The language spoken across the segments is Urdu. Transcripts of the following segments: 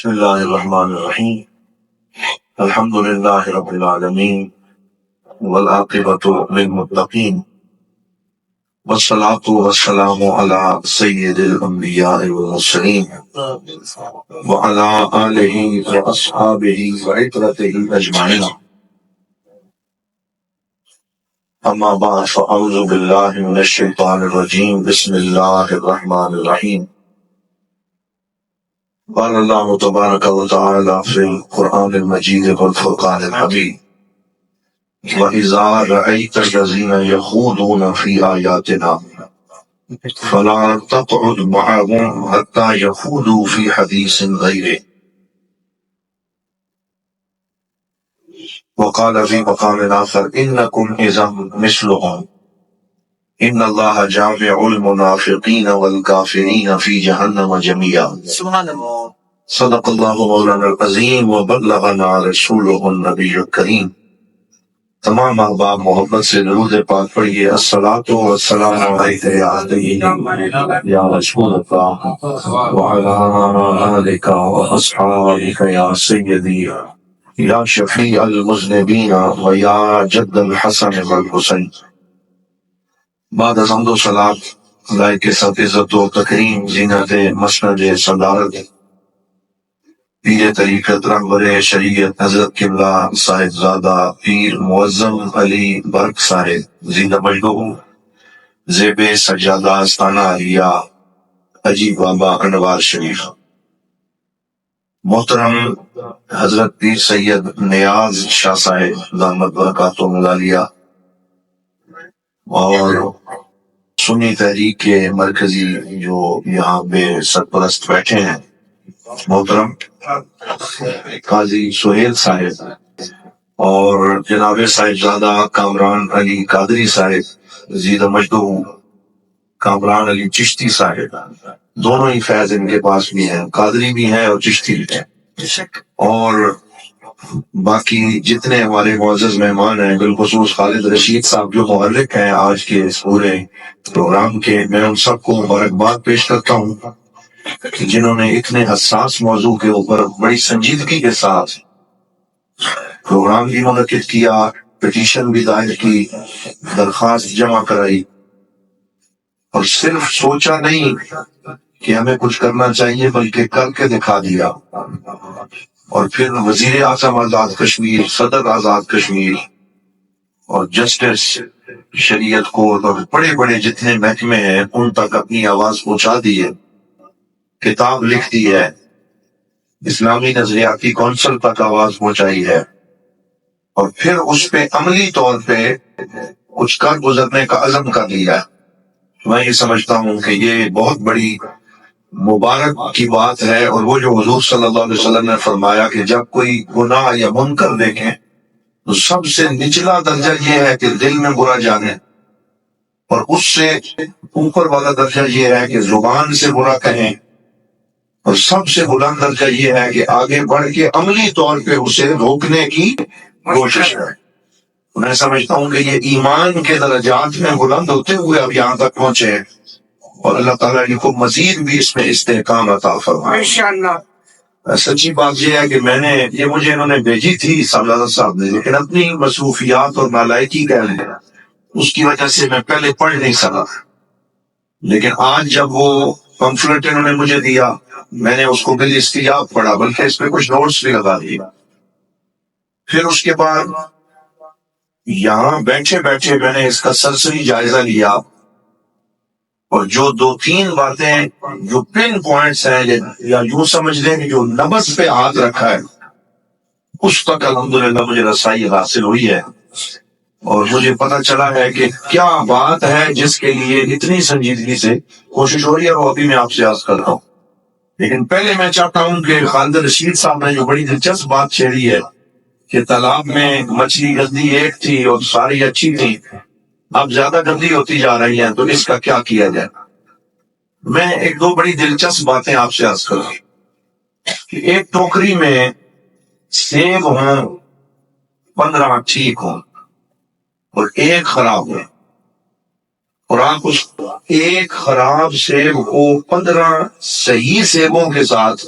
بسم اللہ الرحمن الرحیم الحمد للہ رب العالمین والعاقبۃ للمتقین والصلاۃ والسلام علی سید الانبیاء والمرسلین وعلی آلہ واصحابہ وعترتہ اجمعین اما بعد فاعوذ باللہ من الشیطان الرجیم بسم اللہ الرحمن الرحیم قال اللہ تبارک و تعالی فی القرآن المجید والفرقان الحمید وَإِذَا رَأَيْتَ الَّذِينَ يَخُوضُونَ فِي آيَاتِنَا فَلَا تَقْعُدْ مَعَهُمْ حَتَّى يَخُوضُوا فِي حَدِيثٍ غَيْرِهِ وقال في مقام آخر إنكم إذا مثلهم إن الله جامع المنافقين والكافرين في جهنم جميعا سبحان الله صدق الله مولانا العظيم وبلغنا رسوله النبي الكريم۔ تمام احباب محبت سے درود پاک پڑھیے، الصلاۃ والسلام علیک یا سیدی یا رسول اللہ وعلی آلک واصحابک یا سیدی یا شفیع المذنبین و یا جد الحسن والحسین۔ بعد از حمد و صلات اللہ کے ساتھ عزت و تکریم زینت مسند صدارت پیر طریقت رہبر شریعت حضرت قبلہ صاحب زادہ پیر معظم علی برق صاحب زندہ مجدو زیب سجادہ آستانہ علیہ عجیب بابا انوار شریف، محترم حضرت پیر سید نیاز شاہ صاحب دامت برکاتہ العالیہ اور سنی تحریک کے مرکزی جو یہاں پہ سرپرست بیٹھے ہیں، محترم قاضی سہیل صاحب اور جناب صاحبزادہ کامران علی قادری صاحب زیدہ مجدو کامران علی چشتی صاحب، دونوں ہی فیض ان کے پاس بھی ہیں، قادری بھی ہیں اور چشتی بھی ہیں، اور باقی جتنے ہمارے معزز مہمان ہیں، بالخصوص خالد رشید صاحب جو محرک ہیں آج کے اس پورے پروگرام کے، میں ان سب کو مبارکباد پیش کرتا ہوں جنہوں نے اتنے حساس موضوع کے اوپر بڑی سنجیدگی کے ساتھ پروگرام بھی منعقد کیا، پٹیشن بھی دائر کی، درخواست جمع کرائی، اور صرف سوچا نہیں کہ ہمیں کچھ کرنا چاہیے بلکہ کر کے دکھا دیا، اور پھر وزیر اعظم آزاد کشمیر، صدر آزاد کشمیر اور جسٹس شریعت کورٹ اور بڑے بڑے جتنے محکمے ہیں ان تک اپنی آواز پہنچا دی ہے، کتاب لکھ دی ہے، اسلامی نظریاتی کونسل تک آواز پہنچائی ہے، اور پھر اس پہ عملی طور پہ کچھ کر گزرنے کا عزم کر لیا ہے۔ میں یہ سمجھتا ہوں کہ یہ بہت بڑی مبارک کی بات ہے، اور وہ جو حضور صلی اللہ علیہ وسلم نے فرمایا کہ جب کوئی گناہ یا منکر دیکھیں تو سب سے نچلا درجہ یہ ہے کہ دل میں برا جانے، اور اس سے اوپر والا درجہ یہ ہے کہ زبان سے برا کہیں، اور سب سے بلند درجہ یہ ہے کہ آگے بڑھ کے عملی طور پہ اسے روکنے کی کوشش ہے۔ میں سمجھتا ہوں کہ یہ ایمان کے درجات میں بلند ہوتے ہوئے اب یہاں تک پہنچے ہیں، اور اللہ تعالیٰ نے کو مزید بھی اس میں استحکام عطا فرمائے انشاءاللہ۔ سچی بات یہ ہے کہ یہ مجھے انہوں نے بھیجی تھی صاحبزادہ صاحب نے، لیکن اپنی مصروفیات اور نالائکی کہہ لیں اس کی وجہ سے میں پہلے پڑھ نہیں سکا، لیکن آج جب وہ پمفلٹ انہوں نے مجھے دیا میں نے اس کو بالاستیاب پڑھا، بلکہ اس پہ کچھ نوٹس بھی لگا دیا۔ پھر اس کے بعد یہاں بیٹھے بیٹھے میں نے اس کا سرسری جائزہ لیا، اور جو دو تین باتیں جو پن پوائنٹس ہیں یا یوں سمجھ لیں کہ جو نبض پہ ہاتھ رکھا ہے اس تک الحمدللہ مجھے رسائی حاصل ہوئی ہے، اور مجھے پتہ چلا ہے کہ کیا بات ہے جس کے لیے اتنی سنجیدگی سے کوشش ہو رہی ہے، اور ابھی میں آپ سے عرض کر رہا ہوں۔ لیکن پہلے میں چاہتا ہوں کہ خالد رشید صاحب نے جو بڑی دلچسپ بات چھیڑی ہے کہ تالاب میں مچھلی گندی ایک تھی اور ساری اچھی تھی، اب زیادہ گندی ہوتی جا رہی ہیں، تو اس کا کیا کیا جائے؟ میں ایک دو بڑی دلچسپ باتیں آپ سے عرض کروں کہ ایک ٹوکری میں سیب ہوں 15 ٹھیک ہوں اور ایک خراب ہو، اور آپ اس ایک خراب سیب کو 15 صحیح سیبوں کے ساتھ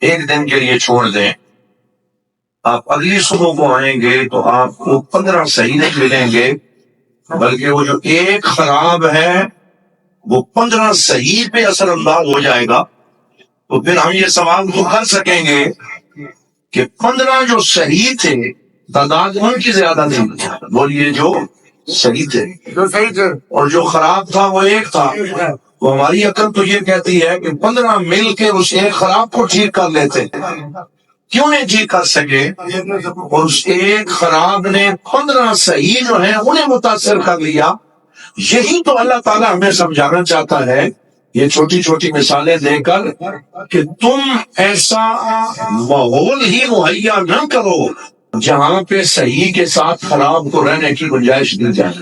ایک دن کے لیے چھوڑ دیں، آپ اگلی صبح کو آئیں گے تو آپ کو 15 صحیح نہیں ملیں گے، بلکہ وہ جو ایک خراب ہے وہ 15 صحیح پہ اثر انداز ہو جائے گا. تو پھر ہم یہ سوال تو کر سکیں گے کہ 15 جو صحیح تھے تعداد ان کی زیادہ نہیں، بولیے جو صحیح تھے، اور جو خراب تھا وہ ایک تھا. تو ہماری عقل تو یہ کہتی ہے کہ 15 مل کے اس ایک خراب کو ٹھیک کر لیتے، کیوں نہیں ٹھیک کر سکے؟ اور اس ایک خراب نے 15 صحیح جو ہیں انہیں متاثر کر لیا. یہی تو اللہ تعالیٰ ہمیں سمجھانا چاہتا ہے یہ چھوٹی چھوٹی مثالیں دے کر کہ تم ایسا ماحول ہی مہیا نہ کرو جہاں پہ صحیح کے ساتھ خراب کو رہنے کی گنجائش دی جائے.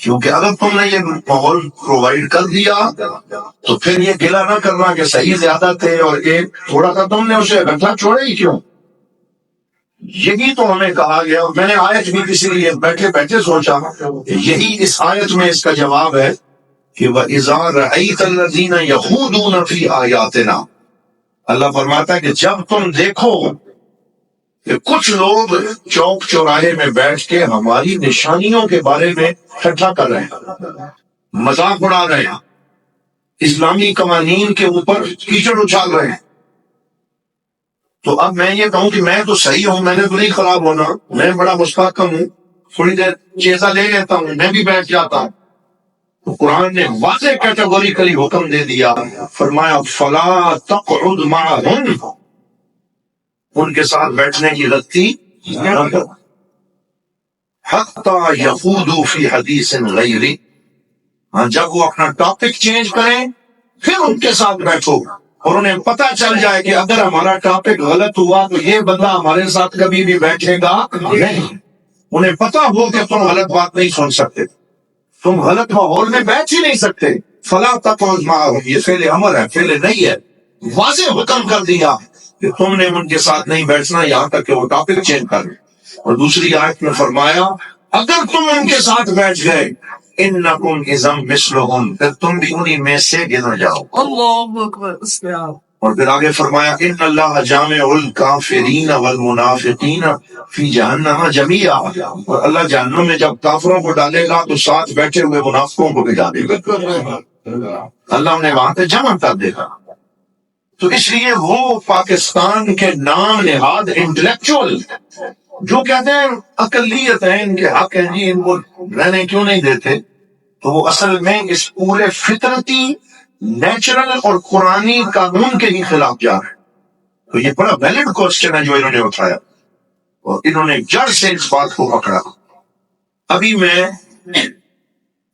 کیونکہ اگر تم نے یہ ماحول پرووائڈ کر دیا تو پھر یہ گلا نہ کرنا کہ صحیح زیادہ تھے اور ایک تھوڑا تھا، تم نے اسے اکٹھا چھوڑے ہی کیوں. یہی تو ہمیں کہا گیا. میں نے آیت بھی کسی لیے بیٹھے بیٹھے سوچا یہی اس آیت میں اس کا جواب ہے کہ وَإِذَا رَأَيْتَ الَّذِينَ يَخُوضُونَ فِي آيَاتِنَا، اللہ فرماتا ہے کہ جب تم دیکھو کہ کچھ لوگ چوک چوراہے میں بیٹھ کے ہماری نشانیوں کے بارے میں ٹھٹھا کر رہے ہیں، مذاق اڑا رہے ہیں، اسلامی قوانین کے اوپر کیچڑ اچھال رہے ہیں. تو اب میں یہ کہوں کہ میں تو صحیح ہوں، میں نے تو نہیں خراب ہونا، میں بڑا مستحکم ہوں، تھوڑی دیر چیزہ لے لیتا ہوں، میں بھی بیٹھ جاتا ہوں. تو قرآن نے واضح کیٹیگوریکلی حکم دے دیا، فرمایا فَلَا تَقْعُدْ مَعَهُمْ، ان کے ساتھ بیٹھنے کی غلطی نہ کرو، حَتَّى يَخُوضُوا فِي حَدِيثٍ غَيْرِهِ، ہاں جب وہ اپنا ٹاپک چینج کریں پھر ان کے ساتھ بیٹھو اور انہیں پتہ چل جائے کہ اگر ہمارا ٹاپک غلط ہوا تو یہ بندہ ہمارے ساتھ کبھی بھی بیٹھے گا نہیں. انہیں پتہ ہو کہ تم غلط بات نہیں سن سکتے، تم غلط ماحول میں بیٹھ ہی نہیں سکتے. فلا تقعد معهم، یہ فعل امر ہے، فعل نہیں ہے. واضح حکم کر دیا کہ تم نے ان کے ساتھ نہیں بیٹھنا یہاں تک کہ وہ ٹاپک چینج کر لیں. اور دوسری آیت میں فرمایا اگر تم ان کے ساتھ بیٹھ گئے انکم اذا مثلهم، پھر تم بھی انہی میں سے گن جاؤ. اللہ اکبر. اور پھر آگے فرمایا ان اللہ جامع الکافرین والمنافقین فی جہنم جمیعا، اور اللہ جہنم میں جب کافروں کو ڈالے گا تو ساتھ بیٹھے ہوئے منافقوں کو بھی ڈالے گا، اللہ انہیں وہاں پہ جمع کر دے گا. تو اس لیے وہ پاکستان کے نام نہاد انٹلیکچوئل جو کہتے ہیں اقلیت ہیں، ان کے حق ہیں جی، ان کو رہنے کیوں نہیں دیتے، تو وہ اصل میں اس پورے فطرتی نیچرل اور قرآنی قانون کے ہی خلاف جا رہے ہیں. تو یہ بڑا ویلڈ کوسچن ہے جو انہوں نے اٹھایا اور انہوں نے جڑ سے اس بات کو پکڑا. ابھی میں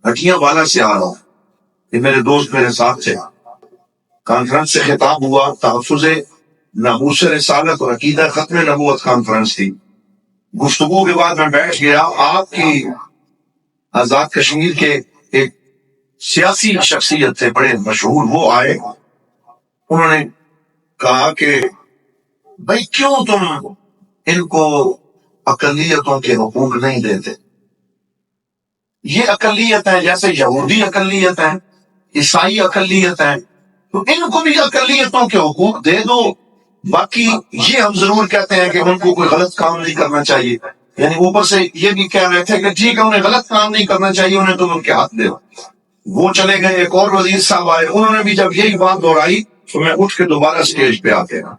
ہٹیاں والا سے آ رہا ہوں، یہ میرے دوست میرے ساتھ تھے، کانفرنس سے خطاب ہوا، تحفظ ناموس رسالت اور عقیدہ ختم نبوت کانفرنس تھی. گفتگو کے بعد میں بیٹھ گیا. آپ کی آزاد کشمیر کے ایک سیاسی شخصیت تھے بڑے مشہور، وہ آئے، انہوں نے کہا کہ بھائی کیوں تم ان کو اقلیتوں کے حقوق نہیں دیتے؟ یہ اقلیت ہے جیسے یہودی اقلیت ہے، عیسائی اقلیت ہے، تو ان کو بھی اقلیتوں کے حقوق دے دو. باقی یہ ہم ضرور کہتے ہیں کہ ان کو کوئی غلط کام نہیں کرنا چاہیے، یعنی اوپر سے یہ بھی کہہ رہے تھے کہ ٹھیک ہے انہیں غلط کام نہیں کرنا چاہیے، انہیں تم ان کے ہاتھ دے. وہ چلے گئے. ایک اور وزیر صاحب آئے، انہوں نے بھی جب یہی بات دہرائی تو میں اٹھ کے دوبارہ سٹیج پہ آ گیا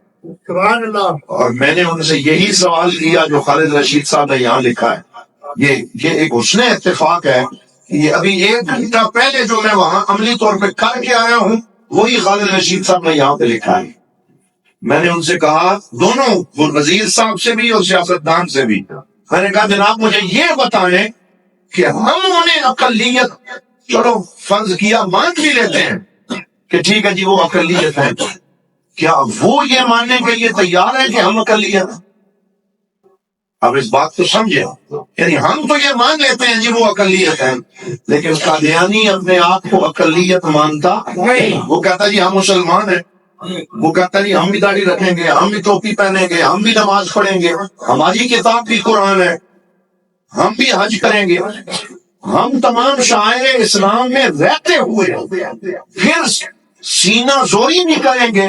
اور میں نے ان سے یہی سوال کیا جو خالد رشید صاحب نے یہاں لکھا ہے. یہ ایک حسن اتفاق ہے کہ یہ ابھی 1 گھنٹہ پہلے جو میں وہاں عملی طور پہ کر کے آیا ہوں وہی خالد رشید صاحب نے یہاں پہ لکھا ہے. میں نے ان سے کہا، دونوں وزیر صاحب سے بھی اور سیاستدان سے بھی، میں نے کہا جناب مجھے یہ بتائیں کہ ہم انہیں اقلیت، چلو فرض کیا مان بھی لیتے ہیں کہ ٹھیک ہے جی وہ اقلیت ہے، کیا وہ یہ ماننے کے لیے تیار ہے کہ ہم اقلیت ہیں؟ اب اس بات کو سمجھے، یعنی ہم تو یہ مان لیتے ہیں جی وہ اقلیت ہے، لیکن قادیانی اپنے آپ کو اقلیت مانتا نہیں. وہ کہتا جی ہم مسلمان ہیں، وہ کہتا جی ہم بھی داڑھی رکھیں گے، ہم بھی ٹوپی پہنیں گے، ہم بھی نماز پڑھیں گے، ہماری کتاب بھی قرآن ہے، ہم بھی حج کریں گے، ہم تمام شعائر اسلام میں رہتے ہوئے پھر سینہ زوری بھی کریں گے،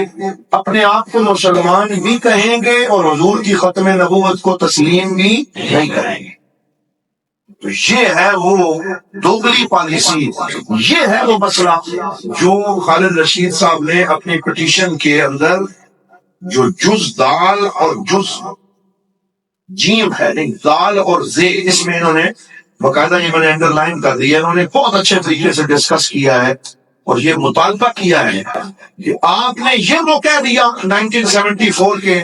اپنے آپ کو مسلمان بھی کہیں گے، اور حضور کی ختم نبوت کو تسلیم بھی نہیں کریں گے۔ تو یہ ہے وہ دوگلی پالیسی، یہ ہے وہ مسئلہ جو خالد رشید صاحب نے اپنی پٹیشن کے اندر جو جز دال اور جز جیم ہے، نہیں دال اور زے، اس میں انہوں نے باقاعدہ یہ میں نے انڈر لائن کر دیا، انہوں نے بہت اچھے طریقے سے ڈسکس کیا ہے اور یہ مطالبہ کیا ہے کہ آپ نے یہ وہ کہہ دیا 1974 کے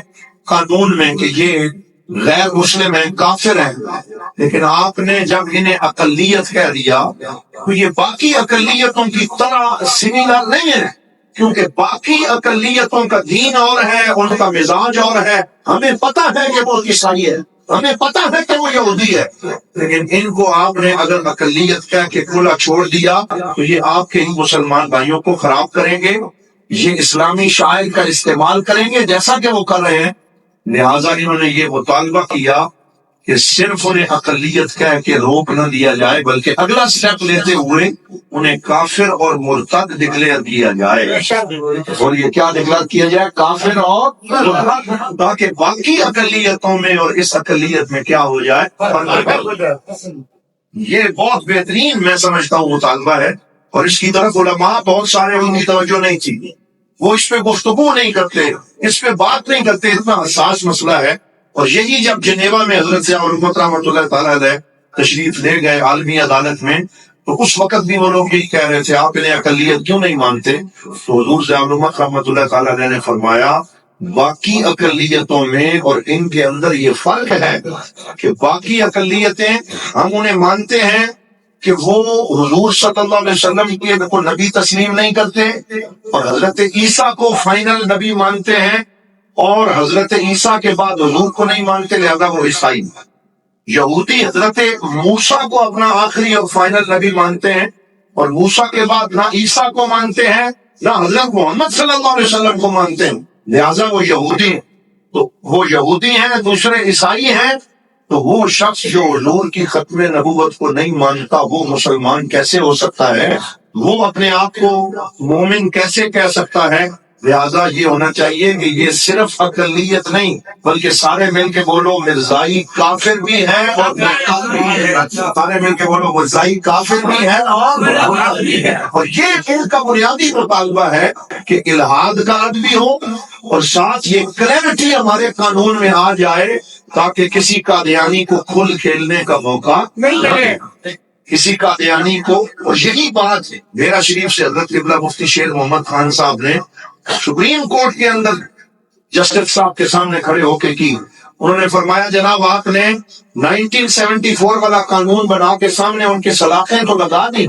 قانون میں کہ یہ غیر مسلم ہیں، کافر ہیں، لیکن آپ نے جب انہیں اقلیت کہہ دیا تو یہ باقی اقلیتوں کی طرح سملر نہیں ہے، کیونکہ باقی اقلیتوں کا دین اور ہے، ان کا مزاج اور ہے۔ ہمیں پتہ ہے کہ وہ عیسائی ہے، ہمیں پتہ ہے کہ وہ یہودی ہے، لیکن ان کو آپ نے اگر اقلیت کہہ کے کھلا چھوڑ دیا تو یہ آپ کے ہی مسلمان بھائیوں کو خراب کریں گے، یہ اسلامی شاعر کا استعمال کریں گے جیسا کہ وہ کر رہے ہیں۔ لہٰذا انہوں نے یہ مطالبہ کیا کہ صرف انہیں اقلیت کہہ کے روک نہ دیا جائے، بلکہ اگلا سٹیپ لیتے ہوئے انہیں کافر اور مرتد ڈکلیئر کیا جائے۔ اور یہ کیا ڈکلیئر کیا جائے؟ کافر اور مرتد، تاکہ باقی اقلیتوں میں اور اس اقلیت میں کیا ہو جائے؟ یہ بہت بہترین میں سمجھتا ہوں مطالبہ ہے، اور اس کی طرف علماء بہت سارے ان کی توجہ نہیں تھی، وہ اس پہ گفتگو نہیں کرتے، اس پہ بات نہیں کرتے، اتنا حساس مسئلہ ہے۔ اور یہی جب جنیوا میں حضرت ضیاء الحق رحمۃ اللہ تعالیٰ علیہ تشریف لے گئے عالمی عدالت میں، تو اس وقت بھی وہ لوگ یہی کہہ رہے تھے آپ انہیں اقلیت کیوں نہیں مانتے؟ تو حضور ضیاء الحق رحمۃ اللہ تعالیٰ علیہ نے فرمایا باقی اقلیتوں میں اور ان کے اندر یہ فرق ہے کہ باقی اقلیتیں ہم انہیں مانتے ہیں کہ وہ حضور صلی اللہ علیہ وسلم کو نبی تسلیم نہیں کرتے، اور حضرت عیسیٰ کو فائنل نبی مانتے ہیں، اور حضرت عیسیٰ کے بعد حضور کو نہیں مانتے، لہذا وہ عیسائی۔ یہودی حضرت موسیٰ کو اپنا آخری اور فائنل نبی مانتے ہیں، اور موسیٰ کے بعد نہ عیسیٰ کو مانتے ہیں نہ حضرت محمد صلی اللہ علیہ وسلم کو مانتے ہیں، لہذا وہ یہودی ہیں۔ تو وہ یہودی ہیں، دوسرے عیسائی ہیں، تو وہ شخص جو حضور کی ختم نبوت کو نہیں مانتا وہ مسلمان کیسے ہو سکتا ہے؟ وہ اپنے آپ کو مومن کیسے کہہ سکتا ہے؟ لہذا یہ ہونا چاہیے کہ یہ صرف اقلیت نہیں بلکہ سارے مل کے بولو مرزائی کافر بھی ہے اور مرتد بھی ہے۔ سارے مل کے بولو مرزائی کافر بھی ہے اور مرتد بھی ہے۔ اور یہ ان کا بنیادی مطالبہ ہے کہ الحاد کا رد بھی ہو، اور ساتھ یہ کلیئرٹی ہمارے قانون میں آ جائے تاکہ کسی قادیانی کو کھل کھیلنے کا موقع نہیں ملے، کسی قادیانی کو۔ اور یہی بات میرا شریف سے حضرت قبلہ مفتی شیر محمد خان صاحب نے سپریم کورٹ کے اندر جسٹس صاحب کے سامنے کھڑے ہو کے کی۔ انہوں نے فرمایا جناب آپ نے 1974 والا قانون بنا کے سامنے ان کے سلاخیں تو لگا دی،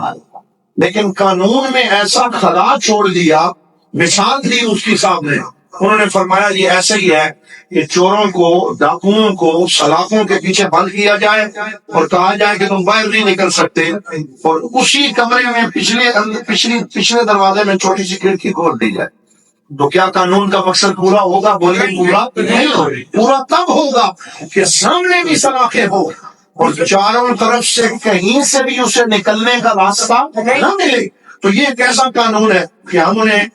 لیکن قانون میں ایسا خلا چھوڑ دیا، مثال دی اس کی صاحب نے۔ انہوں نے فرمایا یہ ایسا ہی ہے کہ چوروں کو، ڈاکوؤں کو سلاخوں کے پیچھے بند کیا جائے اور کہا جائے کہ تم باہر نہیں نکل سکتے، اور اسی کمرے میں پچھلے دروازے میں چھوٹی سی کھڑکی کھول دی جائے۔ تو کیا قانون کا مقصد پورا ہوگا؟ بولے پورا نہیں ہوگا۔ پورا تب ہوگا کہ سامنے بھی سلاخیں ہو اور چاروں طرف سے کہیں سے بھی اسے نکلنے کا راستہ نہ ملے۔ تو یہ کیسا قانون ہے کہ ہم انہیں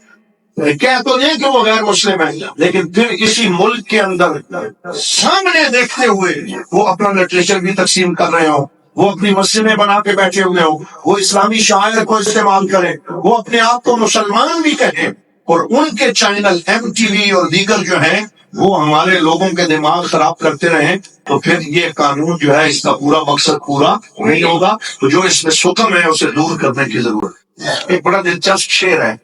کہہ تو دیں کہ وہ غیر مسلم ہیں، لیکن پھر اسی ملک کے اندر سامنے دیکھتے ہوئے وہ اپنا لٹریچر بھی تقسیم کر رہے ہوں، وہ اپنی مسجدیں بنا کے بیٹھے ہوئے ہوں، وہ اسلامی شاعر کو استعمال کریں، وہ اپنے آپ کو مسلمان بھی کہیں، اور ان کے چینل ایم ٹی وی اور دیگر جو ہیں وہ ہمارے لوگوں کے دماغ خراب کرتے رہیں، تو پھر یہ قانون جو ہے اس کا پورا مقصد پورا نہیں ہوگا۔ تو جو اس میں سکم ہے اسے دور کرنے کی ضرورت ہے۔ ایک بڑا دلچسپ شعر ہے،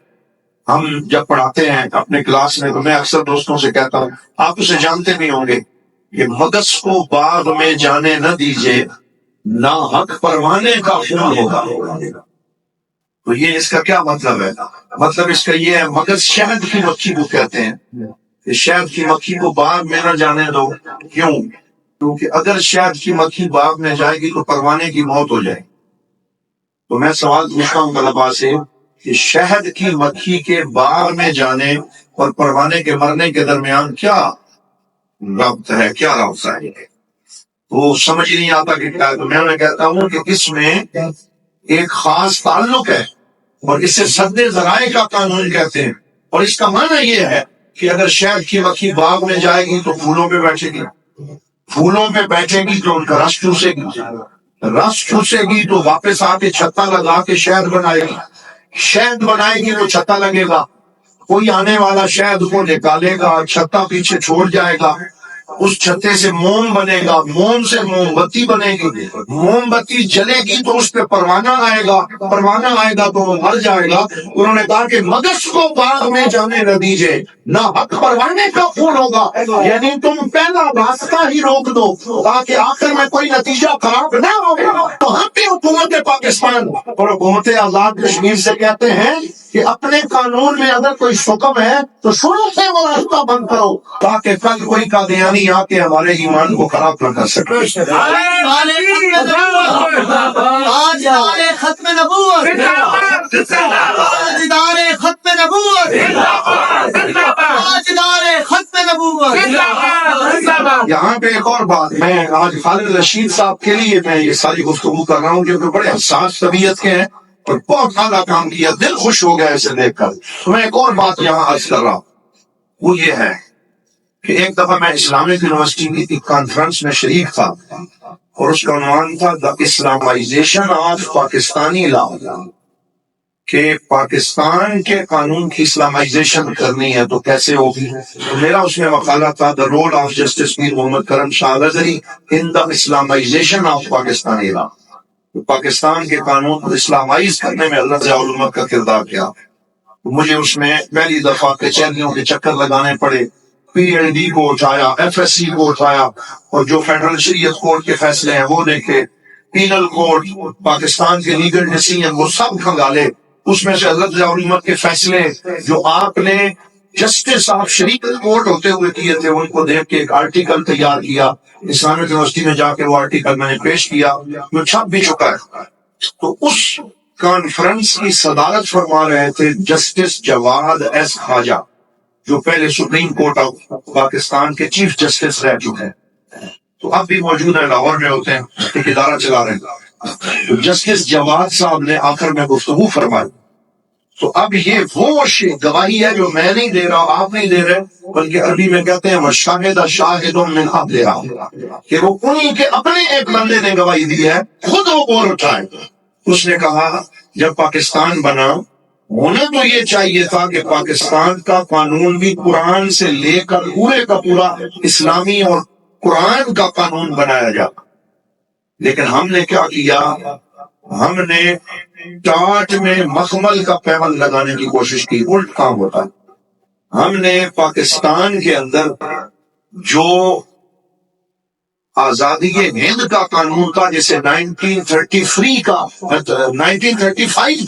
ہم جب پڑھاتے ہیں اپنے کلاس میں تو میں اکثر دوستوں سے کہتا ہوں، آپ اسے جانتے بھی ہوں گے، کہ مگس کو باغ میں جانے نہ دیجیے، نا حق پروانے کا خون ہوگا۔ تو یہ اس کا کیا مطلب ہے؟ مطلب اس کا یہ ہے، مگس شہد کی مکھی کو کہتے ہیں کہ شہد کی مکھی کو باغ میں نہ جانے دو۔ کیوں؟ کیونکہ اگر شہد کی مکھی باغ میں جائے گی تو پروانے کی موت ہو جائے گی۔ تو میں سوال پوچھتا ہوں طلباء سے کہ شہد کی مکھی کے باغ میں جانے اور پروانے کے مرنے کے درمیان کیا ربط ہے، کیا رابطہ ہے؟ وہ سمجھ نہیں آتا کہ کیا ہے۔ تو میں کہتا ہوں کہ اس میں ایک خاص تعلق ہے، اور اسے سد ذرائع کا قانون کہتے ہیں. اور اس کا معنی یہ ہے کہ اگر شہد کی مکھی باغ میں جائے گی تو پھولوں پہ بیٹھے گی، پھولوں پہ بیٹھے گی تو ان کا رس چوسے گی، رس چوسے گی تو واپس آ کے چھتا لگا کے شہد بنائے گی، شہد بنائے گی تو چھتا لگے گا، کوئی آنے والا شہد کو نکالے گا، چھتا پیچھے چھوڑ جائے گا، اس چھتے سے موم بنے گا، موم سے موم بتی بنے گی، موم بتی جلے گی تو اس پہ پروانہ آئے گا، پروانہ آئے گا تو وہ مر جائے گا. انہوں نے کہا کہ مگس کو باغ میں جانے نہ دیجیے، نہ حق پروانے کا خون ہوگا، یعنی تم پہلا راستہ ہی روک دو تاکہ آخر میں کوئی نتیجہ خراب نہ ہو. تو ہم بھی حکومت پاکستان اور حکومت آزاد کشمیر سے کہتے ہیں کہ اپنے قانون میں اگر کوئی حکم ہے تو شروع سے وہ راستہ بند کرو تاکہ کل کوئی قادیانی آ کے ہمارے ایمان کو خراب نہ کر سکے. آج ختم نبوت، تاجدار ختم نبوت، تاجدار ختم نبوت. یہاں پہ ایک اور بات، میں آج خالد رشید صاحب کے لیے میں یہ ساری گفتگو کر رہا ہوں کیونکہ بڑے حساس طبیعت کے ہیں اور بہت اعلیٰ کام کیا، دل خوش ہو گیا اسے دیکھ کر. میں ایک اور بات یہاں عرض کر رہا ہوں، وہ یہ ہے کہ ایک دفعہ میں اسلامک یونیورسٹی کی کانفرنس میں شریک تھا اور اس کا عنوان تھا دا اسلامائزیشن آف پاکستانی لا، کہ پاکستان کے قانون کی اسلامائزیشن کرنی ہے تو کیسے ہوگی. میرا اس میں مقالہ تھا دا رول آف جسٹس میر محمد کرم شاہ غزری ان دا اسلامائزیشن آف پاکستانی لا. پاکستان کے قانون کو اسلامائز کرنے میں اللہ ضیاء الحق کا کردار کیا. مجھے اس میں پہلی دفعہ کچہریوں کے چکر لگانے پڑے، پی ایل ڈی کو اٹھایا، ایف ایس سی کو اٹھایا، اور جو فیڈرل شریعت کورٹ کے فیصلے ہیں وہ دیکھے، پینل کوڈ، پاکستان کے لیگل ڈیسیژن وہ سب کھنگالے. اس میں سے حضرت ضیاء الحق کے فیصلے جو آپ نے جسٹس آف شریعت کورٹ ہوتے ہوئے کیے تھے ان کو دیکھ کے ایک آرٹیکل تیار کیا. اسلامک یونیورسٹی میں جا کے وہ آرٹیکل میں نے پیش کیا جو چھپ بھی چکا ہے. تو اس کانفرنس کی صدارت فرما رہے تھے جسٹس جواد ایس خواجہ، جو پہلے سپریم کورٹ آف پاکستان کے چیف جسٹس رہ چکے ہیں، تو اب بھی موجود ہیں، لاہور میں ہوتے ہیں، ایک ادارہ چلا رہے ہیں. جسٹس جواد صاحب نے آخر میں گفتگو فرمائی. تو اب یہ وہ گواہی ہے جو میں نہیں دے رہا، آپ نہیں دے رہے، بلکہ عربی میں کہتے ہیں وَشَاهِدَ شَاهِدٌ مِّنْ أَهْلِهَا، کہ وہ انہی کے اپنے ایک بندے نے گواہی دی ہے، خود وہ بول اٹھائے. اس نے کہا جب پاکستان بنا ہونا تو یہ چاہیے تھا کہ پاکستان کا قانون بھی قرآن سے لے کر پورے کا پورا اسلامی اور قرآن کا قانون بنایا جائے. لیکن ہم نے کیا کیا، ہم نے ٹاٹ میں مخمل کا پیمن لگانے کی کوشش کی. الٹ کام ہوتا ہے. ہم نے پاکستان کے اندر جو آزادی ہند کا قانون تھا جسے 1935 کا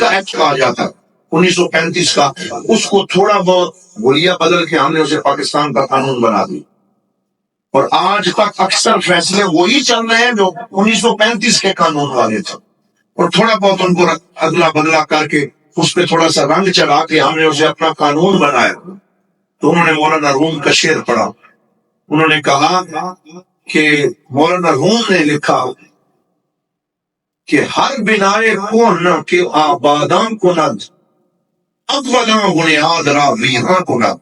ایکٹ کہا جاتا ہے، 1935 کا، اس کو تھوڑا بہت گلیا بدل کے ہم نے اسے پاکستان کا قانون بنا دی. اور آج تک اکثر فیصلے وہی چل رہے ہیں جو 1935 کے قانون والے تھے، اور تھوڑا بہت ان کو اگلا بدلا کر کے اس پہ تھوڑا سا رنگ چڑھا کے ہم نے اسے اپنا قانون بنایا. تو انہوں نے مولانا روم کا شعر پڑھا. انہوں نے کہا کہ مولانا روم نے لکھا کہ ہر بنائے کون کے آباداں کند اولاں بنیاد را ویراں کند،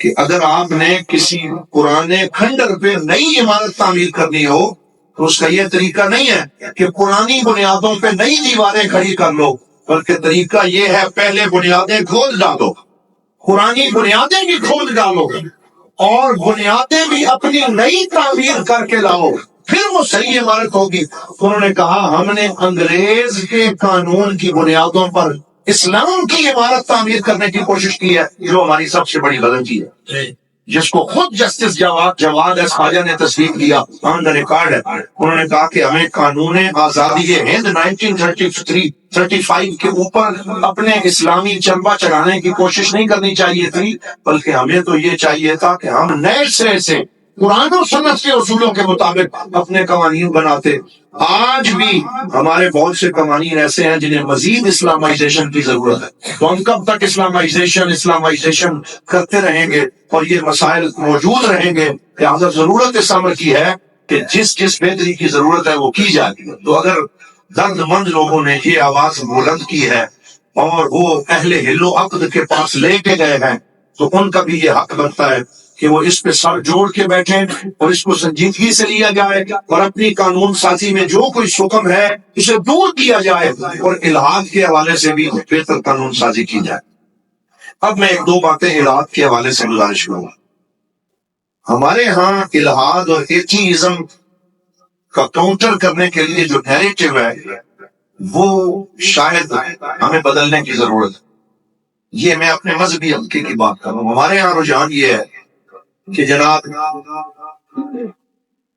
کہ اگر آپ نے کسی پرانے کھنڈر پہ نئی عمارت تعمیر کرنی ہو تو اس کا یہ طریقہ نہیں ہے کہ پرانی بنیادوں پہ نئی دیواریں کھڑی کر لو، بلکہ طریقہ یہ ہے پہلے بنیادیں کھول ڈالو، پرانی بنیادیں بھی کھول ڈالو اور بنیادیں بھی اپنی نئی تعمیر کر کے لاؤ، پھر وہ صحیح عمارت ہوگی. انہوں نے کہا ہم نے انگریز کے قانون کی بنیادوں پر اسلام کی عمارت تعمیر کرنے کی کوشش کی ہے، جو ہماری سب سے بڑی غلطی ہے، جس کو خود جسٹس جواد ایس خواجہ نے تصدیق کیا، آن دا ریکارڈ ہے. انہوں نے کہا کہ ہمیں قانون آزادی ہند 1935 کے اوپر اپنے اسلامی چربا چڑھانے کی کوشش نہیں کرنی چاہیے تھی، بلکہ ہمیں تو یہ چاہیے تھا کہ ہم نئے سرے سے قرآن و سنت کے اصولوں کے مطابق اپنے قوانین بناتے. آج بھی ہمارے بہت سے قوانین ایسے ہیں جنہیں مزید اسلامائزیشن کی ضرورت ہے. تو ہم کب تک اسلامائزیشن کرتے رہیں گے اور یہ مسائل موجود رہیں گے؟ لہٰذا ضرورت اس امر کی ہے کہ جس بہتری کی ضرورت ہے وہ کی جائے. تو اگر درد مند لوگوں نے یہ آواز بلند کی ہے اور وہ اہل حل و عقد کے پاس لے کے گئے ہیں، تو ان کا بھی یہ حق بنتا ہے کہ وہ اس پہ سر جوڑ کے بیٹھیں اور اس کو سنجیدگی سے لیا جائے، اور اپنی قانون سازی میں جو کوئی حکم ہے اسے دور کیا جائے، اور الحاد کے حوالے سے بھی بہتر قانون سازی کی جائے۔ اب میں ایک دو باتیں الحاد کے حوالے سے گزارش کروں گا۔ ہمارے ہاں الحاد اور ایتھیزم کا کاؤنٹر کرنے کے لیے جو نیریٹو ہے وہ شاید ہمیں بدلنے کی ضرورت ہے۔ یہ میں اپنے مذہبی حلقے کی بات کر رہا ہوں۔ ہمارے یہاں رجحان یہ ہے کہ جناب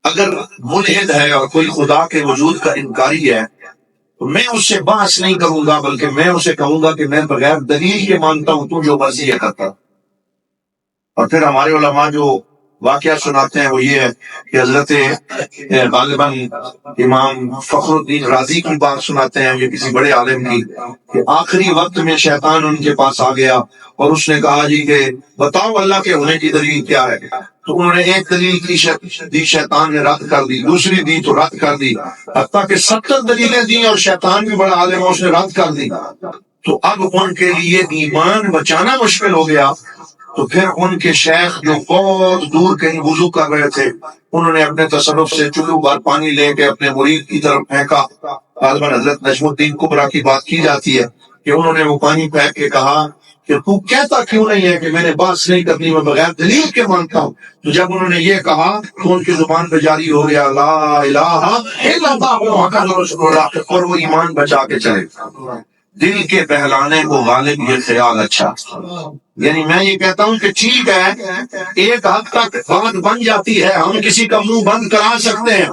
اگر ملحد ہے اور کوئی خدا کے وجود کا انکاری ہے تو میں اس سے بحث نہیں کروں گا، بلکہ میں اسے کہوں گا کہ میں بغیر دلیل کے مانتا ہوں، تو جو مرضی ہے کرتا۔ اور پھر ہمارے علماء جو واقعہ سناتے ہیں وہ یہ ہے کہ حضرت غالباً امام فخر الدین رازی کی بات سناتے ہیں، یہ کسی بڑے عالم کی، کہ آخری وقت میں شیطان ان کے پاس آ گیا اور اس نے کہا جی کہ بتاؤ اللہ کے ہونے کی دلیل کیا ہے؟ تو انہوں نے ایک دلیل دی، شیطان نے رد کر دی، دوسری دی تو رد کر دی، حتیٰ کہ 70 دلیلیں دی اور شیطان بھی بڑا عالم ہے اس نے رد کر دی۔ تو اب ان کے لیے ایمان بچانا مشکل ہو گیا، تو پھر ان کے شیخ جو بہت دور کہیں وضو کر رہے تھے، انہوں نے اپنے تصرف سے چلو بھر پانی لے کے اپنے مرید کی طرف پھینکا۔ غالباً حضرت نجم الدین کبریٰ کی بات کی جاتی ہے کہ انہوں نے وہ پانی پھینک کے کہا کہ تو کہتا کیوں نہیں ہے کہ میں نے بات نہیں کرنی، میں بغیر دلیل کے مانتا ہوں۔ تو جب انہوں نے یہ کہا تو ان کی زبان پہ جاری ہو گیا لا الہ الا اللہ محمد رسول اللہ، اور وہ ایمان بچا کے چلے۔ دل کے بہلانے کو غالب یہ خیال اچھا۔ یعنی میں یہ کہتا ہوں کہ ٹھیک ہے ایک حد تک بات بن جاتی ہے، ہم کسی کا منہ بند کرا سکتے ہیں،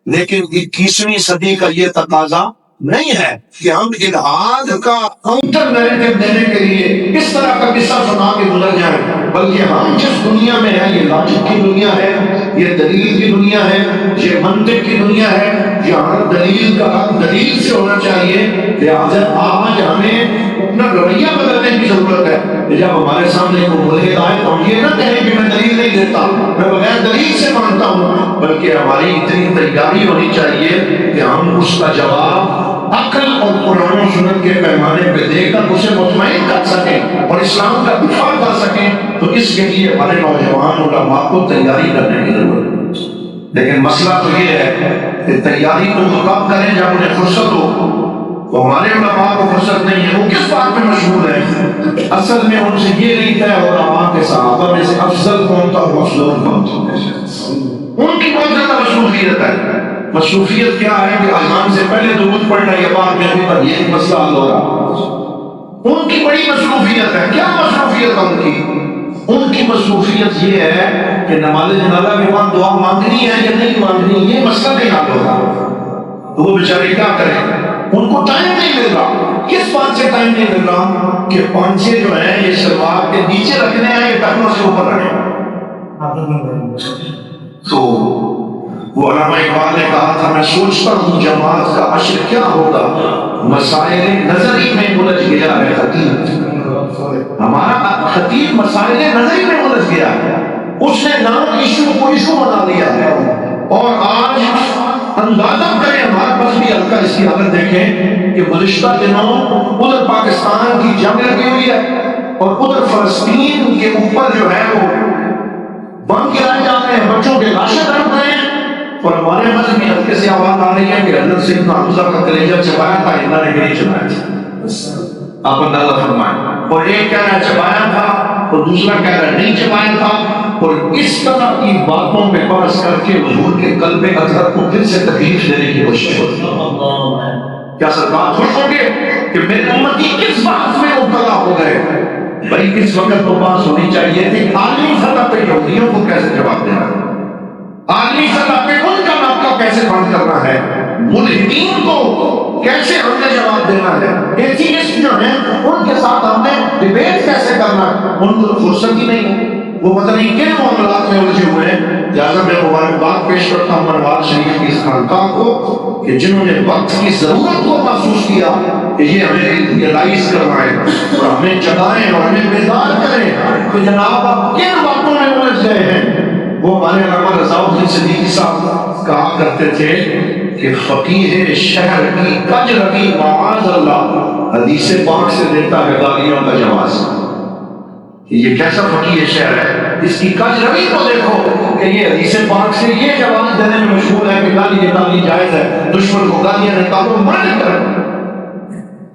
لیکن 21ویں صدی کا یہ تقاضا نہیں ہے کہ ہم الحاد کا کاؤنٹر نیریٹو دینے کے لیے اس طرح کا قصہ سنا کے گزر جائیں، بلکہ ہم جس دنیا میں ہیں یہ لاجک کی دنیا ہے، یہ دلیل کی دنیا ہے، یہ منطق کی دنیا ہے، جہاں دلیل کا حق دلیل سے ہونا چاہیے۔ لہٰذا آج ہمیں اپنا رویہ بدلنے کی ضرورت ہے کہ جب ہمارے سامنے کوئی ملحد آئے تو ہم یہ نہ کہیں کہ میں دلیل نہیں دیتا، میں بغیر دلیل سے مانتا ہوں، بلکہ ہماری اتنی تیاری ہونی چاہیے کہ ہم اس کا جواب عقل اور قرآن و سنت کے پیمانے پہ دے کر اسے مطمئن کر سکیں اور اسلام کا دفاع کر سکیں۔ تو اس کے لیے ہمارے نوجوان علماء کو تیاری کرنے کی ضرورت ہے۔ لیکن مسئلہ تو یہ ہے کہ تیاری تو کب کریں جب انہیں فرصت ہو۔ تو ہمارے علماء کو فرصت نہیں ہے، وہ کس بات پہ مشغول ہے؟ اصل میں ان سے یہ نہیں طے ہو رہا کہ صحابہ میں سے افضل کون تھا اور افضل کون تھا۔ ان کی بہت زیادہ مصروفیت ہے۔ مصروفیت کیا ہے کہ اذان سے پہلے درود پڑھنا، یہ بات میں بھی پر یہ مسئلہ حل ہو رہا۔ ان کی بڑی مصروفیت ہے۔ کیا مصروفیت ہے ان کی؟ ان کی مصروفیت یہ ہے کہ نماز جنازہ کے بعد دعا مانگنی ہے یا نہیں مانگنی، یہ مسئلہ نہیں حل ہو رہا۔ تو وہ بیچارے کیا کریں؟ ان کو ٹائم نہیں مل رہا۔ کس بات سے ٹائم نہیں مل رہا؟ کہ پانچے جو ہیں یہ شلوار کے نیچے رکھنے ہیں، یہ ٹخنوں سے اوپر رکھیں۔ تو وہ علامہ اقبال نے کہا تھا میں سوچتا ہوں جماعت کا عشر کیا ہوگا، مسائل نظری میں الجھ گیا ہے خطیب۔ ہمارا خطیب مسائل نظری میں الجھ گیا ہے، اس نے نام ایشو کو ایشو بنا لیا ہے۔ اور آج اندازہ کریں ہمارے پاس بھی حلقہ اس کی حالت دیکھیں کہ گزشتہ دنوں ادھر پاکستان کی جنگ لگی ہوئی ہے اور ادھر فلسطین کے اوپر جو ہے وہ بم گرائے جا رہے ہیں، بچوں کے لاشیں تڑپ رہے ہیں، اور ہمارے مذہبی حلقے سے آواز آ رہی ہے کہ حضرت سیدنا حمزہ کا کلیجہ چبایا تھا، اللہ نے نہیں چبایا تھا۔ آپ اندازہ فرمائیں۔ اور ایک کہہ رہا ہے چبایا تھا اور دوسرا کہہ رہا ہے نہیں چبایا تھا، اور اس طرح کی باتوں پہ بحث کر کے حضور کے قلب اطہر کو دل سے تکلیف دینے کی کوشش ہوتی ہے۔ کیا سرکار خوش ہوں گے کہ میری امتی کس بات میں مبتلا ہو گئے؟ بھائی کس وقت تو بات ہونی چاہیے تھی عالمی سطح پہ یہودیوں کو کیسے جواب دینا ہے، عالمی سطح پہ ان کا ناکہ کیسے بند کرنا ہے، ملحدین کو کیسے ہم نے جواب دینا ہے، ایتھیسٹ جو ہیں ان کے ساتھ ہم نے ڈیبیٹ کیسے کرنا ہے۔ ان کو فرصت ہی نہیں ہے، وہ پتہ نہیں کن معاملات میں الجھے ہوئے ہیں۔ لہٰذا میں مبارکباد پیش کرتا ہوں منوال شریف کی اس خانقاہ کو کہ جنہوں نے وقت کی ضرورت کو محسوس کیا کہ یہ ہمیں ریئلائز کروائیں اور ہمیں جگائیں اور ہمیں بیدار کریں کہ جناب آپ کن باتوں میں الجھ گئے ہیں۔ وہ ہمارے علامہ رضا الدین صدیقی صاحب کہا کرتے تھے کہ فقیہ شہر کی کج رگی معاذ اللہ حدیث پاک سے دیتا ہے گالیوں کا جواز. یہ کیسا فقیر شعر ہے، اس کی کج روی کو دیکھو کہ یہ حدیث پاک سے یہ جواز دینے میں مشہور ہے کہ گالی نکالنی جائز ہے، دشمن کو گالیاں نکالو منع کرو.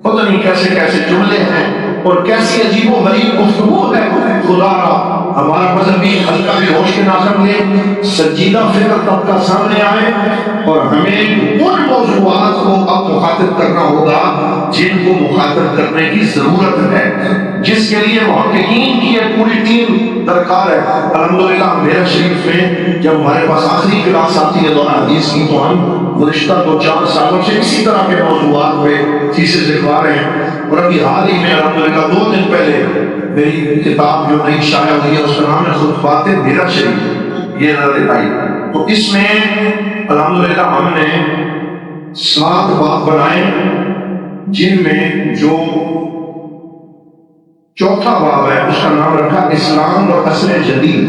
پتہ نہیں کیسے کیسے جملے ہیں اور کیسی عجیب و غریب گفتگو ہے. خدا را ہمارا مذہبی حلقہ بھی ہوش کے ناظر لے، سنجیدہ فکر طبقہ سامنے آئے اور ہمیں ان موضوعات کو اب مخاطب کرنا ہوگا جن کو مخاطب کرنے کی ضرورت ہے، جس کے لیے محققین کی ایک پوری ٹیم درکار ہے. الحمدللہ میرا شریف میں جب ہمارے پاس آخری کلاس آتی ہے دورہ حدیث کی تو ہم گزشتہ 2-4 سالوں سے اسی طرح کے موضوعات پہ چیزیں لکھوا رہے ہیں. اور ابھی حال ہی میں الحمدللہ 2 دن پہلے میری کتاب جو نئی شائع ہوئی ہے اس کا نام ہے خطبات میرا شریف، یہ نظر آئی. تو اس میں الحمدللہ ہم نے 7 باب بنائے جن میں جو چوتھا باب ہے اس کا نام رکھا اسلام اور اصل جدید.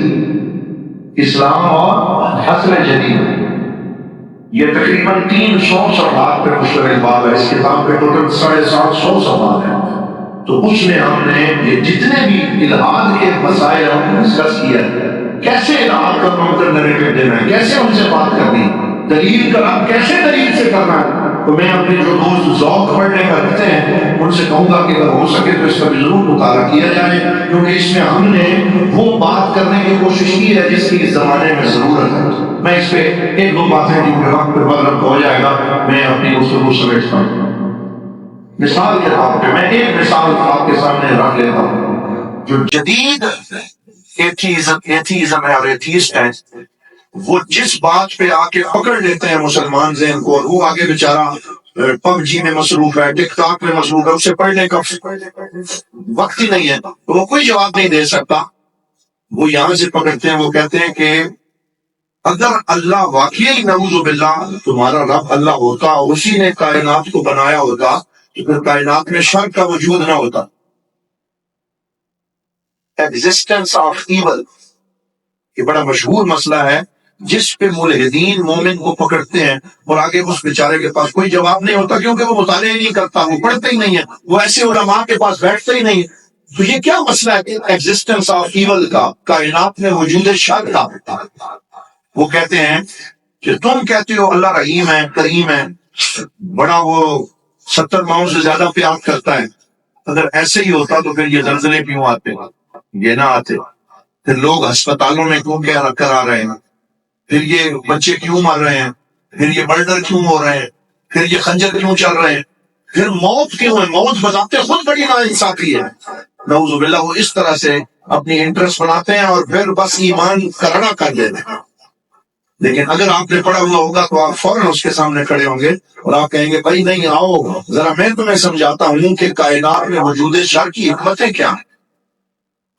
اسلام اور اصل جدید، یہ تقریباً 300 صفحات پہ مشتمل باب ہے. اس کتاب پہ ٹوٹل 750 صفحات ہیں. تو اس میں ہم نے یہ جتنے بھی الہاد کے مسائل ہم ڈسکس کیا، کیسے الہاد کا کاؤنٹر نیریٹو دینا ہے، کیسے ان سے بات کرنی، دلیل کا کیسے دلیل سے کرنا ہے. تو میں اپنے جو دوست ذوق پڑھنے کا رکھتے ہیں ان سے کہوں گا کہ اگر ہو سکے تو اس کا بھی ضرور مطالعہ کیا جائے، کیونکہ اس میں ہم نے وہ بات کرنے کی کوشش کی ہے جس کی اس زمانے میں ضرورت ہے. میں اس پہ 1-2 باتیں جن کے وقت پر وقت ہو جائے گا میں اپنی گفتگو سمیٹتا ہوں. مثال کے طور پہ میں ایک مثال آپ کے سامنے رکھ لیتا ہوں. جو جدید ایتھیزم ہے اور ایتھیسٹ ہے، وہ جس بات پہ آ کے پکڑ لیتے ہیں مسلمان ذہن کو، اور وہ آگے بیچارہ پب جی میں مصروف ہے، ٹک ٹاک میں مصروف ہے، اسے پڑھنے کا وقت ہی نہیں ہے، تو وہ کوئی جواب نہیں دے سکتا. وہ یہاں سے پکڑتے ہیں، وہ کہتے ہیں کہ اگر اللہ واقعی نعوذ باللہ تمہارا رب اللہ ہوتا اور اسی نے کائنات کو بنایا ہوتا تو پھر کائنات میں شر کا وجود نہ ہوتا. ایگزسٹنس آف ایول، یہ بڑا مشہور مسئلہ ہے جس پہ ملحدین مومن کو پکڑتے ہیں اور آگے اس بیچارے کے پاس کوئی جواب نہیں ہوتا، کیونکہ وہ مطالعہ ہی نہیں کرتا، وہ پڑھتا ہی نہیں ہے، وہ ایسے علماء کے پاس بیٹھتا ہی نہیں. تو یہ کیا مسئلہ ہے ایگزسٹنس آف ایول کا، کائنات میں وجود شر کا؟ وہ کہتے ہیں کہ تم کہتے ہو اللہ رحیم ہے، کریم ہے، بڑا وہ 70 ماؤں سے زیادہ پیار کرتا ہے. اگر ایسے ہی ہوتا تو پھر یہ زلزلے کیوں آتے، یہ نہ آتے، پھر لوگ ہسپتالوں میں کیوں کرا رہے ہیں، پھر یہ بچے کیوں مر رہے ہیں، پھر یہ مرڈر کیوں ہو رہے ہیں، پھر یہ خنجر کیوں چل رہے ہیں، پھر موت کیوں ہے، موت بتاتے خود بڑی ناانصافی ہے. نعوذ باللہ وہ اس طرح سے اپنی انٹرسٹ بناتے ہیں اور پھر بس ایمان کرڑا کر دیتے ہیں. لیکن اگر آپ نے پڑھا ہوا ہوگا تو آپ فوراً اس کے سامنے کھڑے ہوں گے اور آپ کہیں گے بھائی نہیں آؤ ذرا میں تمہیں سمجھاتا ہوں کہ کائنات میں وجود شر کی حکمتیں کیا ہیں.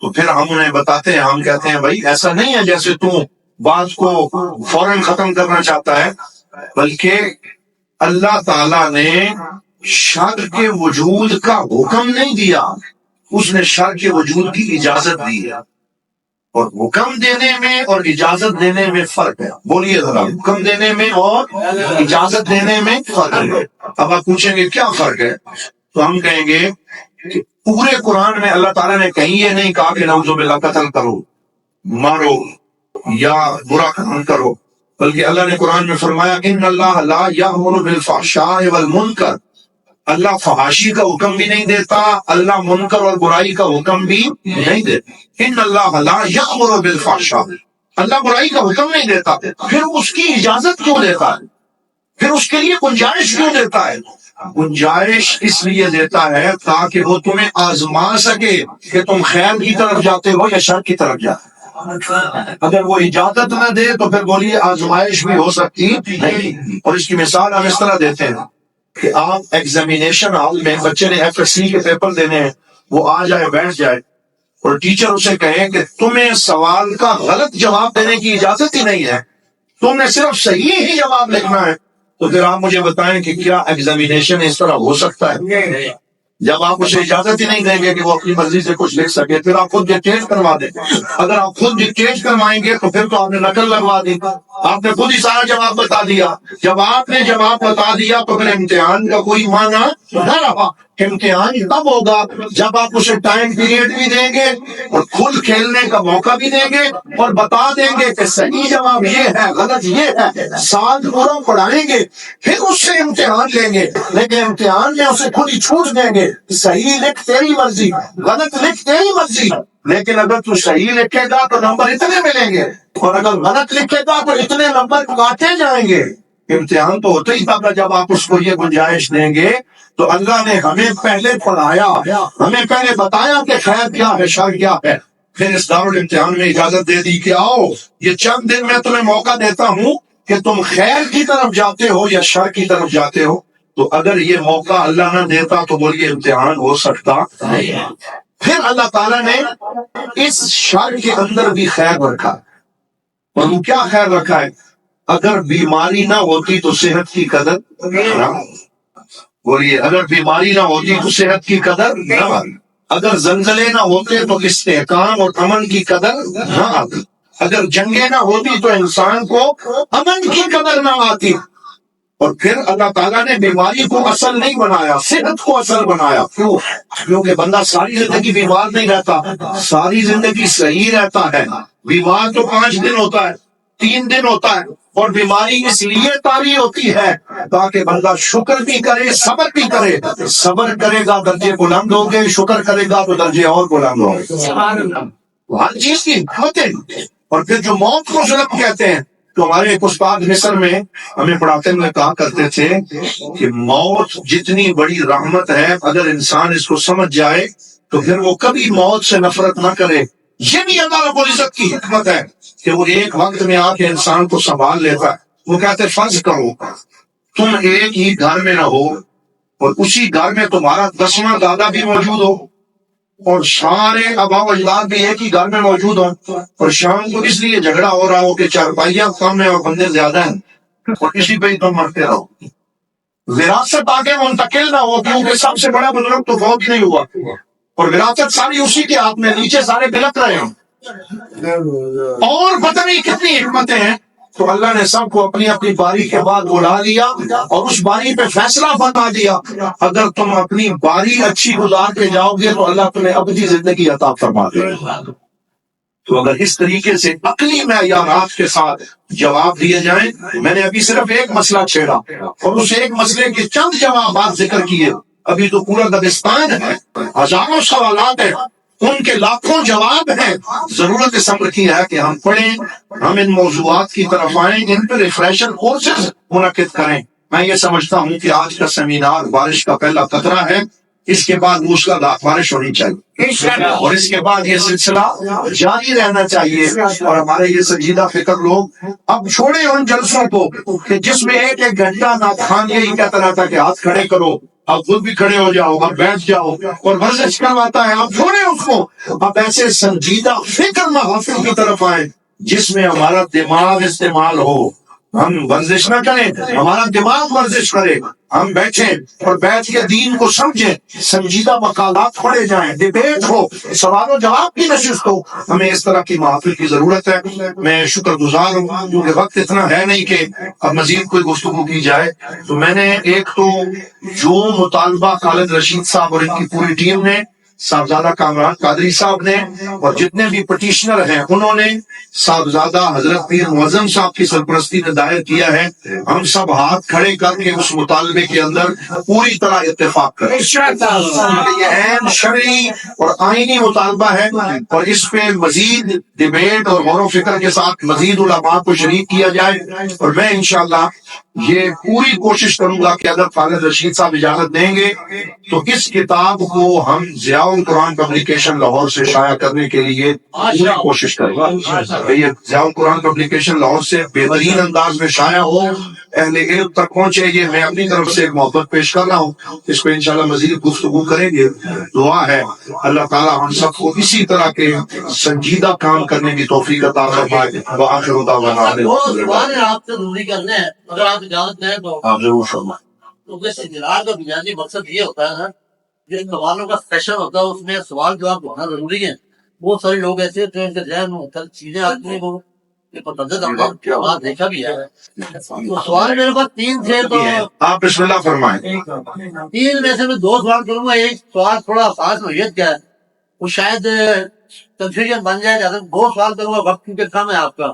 تو پھر ہم انہیں بتاتے ہیں، ہم کہتے ہیں بھائی ایسا نہیں ہے جیسے تو بات کو فوراً ختم کرنا چاہتا ہے، بلکہ اللہ تعالی نے شر کے وجود کا حکم نہیں دیا، اس نے شر کے وجود کی اجازت دی ہے. اور حکم دینے میں اور اجازت دینے میں فرق ہے. بولیے ذرا، حکم دینے میں اور اجازت دینے میں فرق ہے. اب آپ پوچھیں گے کیا فرق ہے، تو ہم کہیں گے کہ پورے قرآن میں اللہ تعالیٰ نے کہیں یہ نہیں کہا کہ نعوذ باللہ قتل کرو، مارو یا برا کام کرو، بلکہ اللہ نے قرآن میں فرمایا ان اللہ لا یأمر بالفحشاء والمنکر، اللہ فحاشی کا حکم بھی نہیں دیتا، اللہ منکر اور برائی کا حکم بھی نہیں دیتا. ان اللہ لا یأمر بالفحشاء، اللہ برائی کا حکم نہیں دیتا، پھر اس کی اجازت کیوں دیتا ہے، پھر اس کے لیے گنجائش کیوں دیتا ہے؟ گنجائش اس لیے دیتا ہے تاکہ وہ تمہیں آزما سکے کہ تم خیر کی طرف جاتے ہو یا شر کی طرف جاتے ہو. اگر وہ اجازت نہ دے تو پھر بولیے آزمائش بھی ہو سکتی نہیں. اور اس کی مثال ہم اس طرح دیتے ہیں کہ آپ ایگزامینیشن ہال میں بچے نے ایف ایس سی کے پیپر دینے ہیں، وہ آ جائے بیٹھ جائے اور ٹیچر اسے کہے کہ تمہیں سوال کا غلط جواب دینے کی اجازت ہی نہیں ہے، تم نے صرف صحیح ہی جواب لکھنا ہے. تو پھر آپ مجھے بتائیں کہ کیا ایگزامینیشن اس طرح ہو سکتا ہے؟ جب آپ اسے اجازت ہی نہیں دیں گے کہ وہ اپنی مرضی سے کچھ لکھ سکے، پھر آپ خود ڈکٹیٹ کروا دیں. اگر آپ خود ڈکٹیٹ کروائیں گے تو پھر تو آپ نے نقل لگوا دی، آپ نے خود ہی سارا جواب بتا دیا. جب آپ نے جواب بتا دیا تو پھر امتحان کا کوئی معنی نہ رہا. امتحان تب ہوگا جب آپ اسے ٹائم پیریڈ بھی دیں گے اور کھل کھیلنے کا موقع بھی دیں گے اور بتا دیں گے کہ صحیح جواب یہ ہے، غلط یہ ہے، سال پورا پڑھائیں گے، پھر اس سے امتحان لیں گے. لیکن امتحان میں اسے خود ہی چھوٹ دیں گے، صحیح لکھ تیری مرضی، غلط لکھ تیری مرضی. لیکن اگر تو صحیح لکھے گا تو نمبر اتنے ملیں گے، اور اگر غلط لکھے گا تو اتنے نمبر کاٹے جائیں گے. امتحان تو ہوتا ہی تھا جب آپ اس کو یہ گنجائش دیں گے. تو اللہ نے ہمیں پہلے پڑھایا، ہمیں پہلے بتایا کہ خیر کیا ہے، شر کیا ہے، پھر اس دارالامتحان میں اجازت دے دی کہ آؤ یہ چند دن میں تمہیں موقع دیتا ہوں کہ تم خیر کی طرف جاتے ہو یا شر کی طرف جاتے ہو. تو اگر یہ موقع اللہ نہ دیتا تو بولیے امتحان ہو سکتا نہیں. پھر اللہ تعالیٰ نے اس شر کے اندر بھی خیر رکھا. اور وہ کیا خیر رکھا ہے؟ اگر بیماری نہ ہوتی تو صحت کی قدر نہ. بولیے اگر بیماری نہ ہوتی تو صحت کی قدر نہ. اگر زلزلے نہ ہوتے تو استحکام اور امن کی قدر نہ آتی. اگر جنگیں نہ ہوتی تو انسان کو امن کی قدر نہ آتی. اور پھر اللہ تعالیٰ نے بیماری کو اصل نہیں بنایا، صحت کو اصل بنایا. کیوں؟ کیونکہ بندہ ساری زندگی بیمار نہیں رہتا، ساری زندگی صحیح رہتا ہے. بیمار تو 5 دن ہوتا ہے، 3 دن ہوتا ہے. اور بیماری اس لیے طاری ہوتی ہے تاکہ بندہ شکر بھی کرے، صبر بھی کرے. صبر کرے گا درجے بلند ہوں گے، شکر کرے گا تو درجے اور بلند ہوں گے. ہر چیز کی حکمت ہے. اور پھر جو موت کو ظلم کہتے ہیں، تو ہمارے ایک استاد مصر میں ہمیں پڑھاتے ہوئے کہا کرتے تھے کہ موت جتنی بڑی رحمت ہے، اگر انسان اس کو سمجھ جائے تو پھر وہ کبھی موت سے نفرت نہ کرے. یہ بھی اللہ رب العزت کی حکمت ہے کہ وہ ایک وقت میں آ کے انسان کو سنبھال لیتا ہے. وہ کہتے فرض کرو تم ایک ہی گھر میں نہ ہو اور اسی گھر میں تمہارا 10واں دادا بھی موجود ہو اور سارے آبا و اجداد بھی ایک ہی گھر میں موجود ہوں، اور شام کو اس لیے جھگڑا ہو رہا ہو کہ چارپائیاں کم ہیں اور بندے زیادہ ہیں، اور اسی پہ ہی تم مرتے رہو. وراثت آگے منتقل نہ ہو کیونکہ سب سے بڑا بزرگ تو فوت نہیں ہوا، اور وراثت ساری اسی کے ہاتھ میں، نیچے سارے بلک رہے ہیں. اور پتہ نہیں کتنی حکمتیں ہیں. تو اللہ نے سب کو اپنی اپنی باری کے بعد بلا لیا اور اس باری پہ فیصلہ فرما دیا. اگر تم اپنی باری اچھی گزار کے جاؤ گے تو اللہ تمہیں ابدی زندگی عطا فرما دے گا. تو اگر اس طریقے سے عقلی معیارات کے ساتھ جواب دیے جائیں، میں نے ابھی صرف ایک مسئلہ چھیڑا اور اس ایک مسئلے کے چند جوابات ذکر کیے. ابھی تو پورا دبستان ہے، ہزاروں سوالات ہیں، ان کے لاکھوں جواب ہیں. ضرورت اس امر کی ہے کہ ہم پڑھیں، ہم ان موضوعات کی طرف آئیں، ان پہ ریفریشر کورسز منعقد کریں. میں یہ سمجھتا ہوں کہ آج کا سیمینار بارش کا پہلا قطرہ ہے، اس کے بعد موسلادھار بارش ہونی چاہیے اور اس کے بعد یہ سلسلہ جاری رہنا چاہیے. اور ہمارے یہ سنجیدہ فکر لوگ اب چھوڑے ان جلسوں کو کہ جس میں ایک ایک گھنٹہ ناخوان یہی کہتا رہتا کہ ہاتھ کھڑے کرو، اب خود بھی کھڑے ہو جاؤ، اب بیٹھ جاؤ، اور ورزش کرواتا ہے. اب چھوڑے اس کو، اب ایسے سنجیدہ فکر محافل کی طرف آئے جس میں ہمارا دماغ استعمال ہو. ہم ورزش نہ کریں، ہمارا دماغ ورزش کرے. ہم بیٹھیں اور بیٹھ کے دین کو سمجھیں، سنجیدہ مقالات پڑھے جائیں، ڈیبیٹ ہو، سوال و جواب کی نشست ہو. ہمیں اس طرح کی محافل کی ضرورت ہے. میں شکر گزار ہوں کیونکہ وقت اتنا ہے نہیں کہ اب مزید کوئی گفتگو کی جائے. تو میں نے ایک تو جو مطالبہ خالد رشید صاحب اور ان کی پوری ٹیم نے، صاحبزادہ کامران قادری صاحب نے، اور جتنے بھی پٹیشنر ہیں انہوں نے صاحبزادہ حضرت پیر معظم صاحب کی سرپرستی میں دائر کیا ہے، ہم سب ہاتھ کھڑے کر کے اس مطالبے کے اندر پوری طرح اتفاق کریں. یہ عین شرعی اور آئینی مطالبہ ہے اور اس پہ مزید ڈیبیٹ اور غور و فکر کے ساتھ مزید علماء کو شریک کیا جائے. اور میں انشاءاللہ یہ پوری کوشش کروں گا کہ اگر خالد رشید صاحب اجازت دیں گے تو اس کتاب کو ہم ضیاء القرآن پبلیکیشن لاہور سے شائع کرنے کے لیے پوری کوشش کریں گے. یہ ضیاء القرآن پبلیکیشن لاہور سے بہترین انداز میں شائع ہو، اہل علم تک پہنچے. یہ میں اپنی طرف سے ایک محبت پیش کر رہا ہوں، اس پہ انشاءاللہ مزید گفتگو کریں گے. دعا ہے اللہ تعالیٰ ہم سب کو اسی طرح کے سنجیدہ کام کرنے کی توفیق عطا فرمائے. وآخر دعوانا آپ سے ضروری کرنا ہے، اگر آپ اجازت دیں تو آپ ضرور فرمائیں. کیونکہ سیمینار کا بنیادی مقصد یہ ہوتا ہے نا، جو سوالوں کا سیشن ہوتا ہے اس میں سوال جواب ہونا ضروری ہے. بہت سارے لوگ ایسے ہوتے ہیں ان کے ذہن میں مختلف چیزیں آتی ہیں، وہ یہ متعدد ہم نے وہاں دیکھا بھی ہے. تو سوال میرے پاس 3 تھے، تو آپ بسم اللہ فرمائیں. 3 میں سے میں 2 سوال کروں گا. ایک سوال تھوڑا خاص نوعیت کا ہے، وہ شاید کنفیوژن بن جائے. اگر 2 سوال کروں گا، وقت کیونکہ کم ہے آپ کا.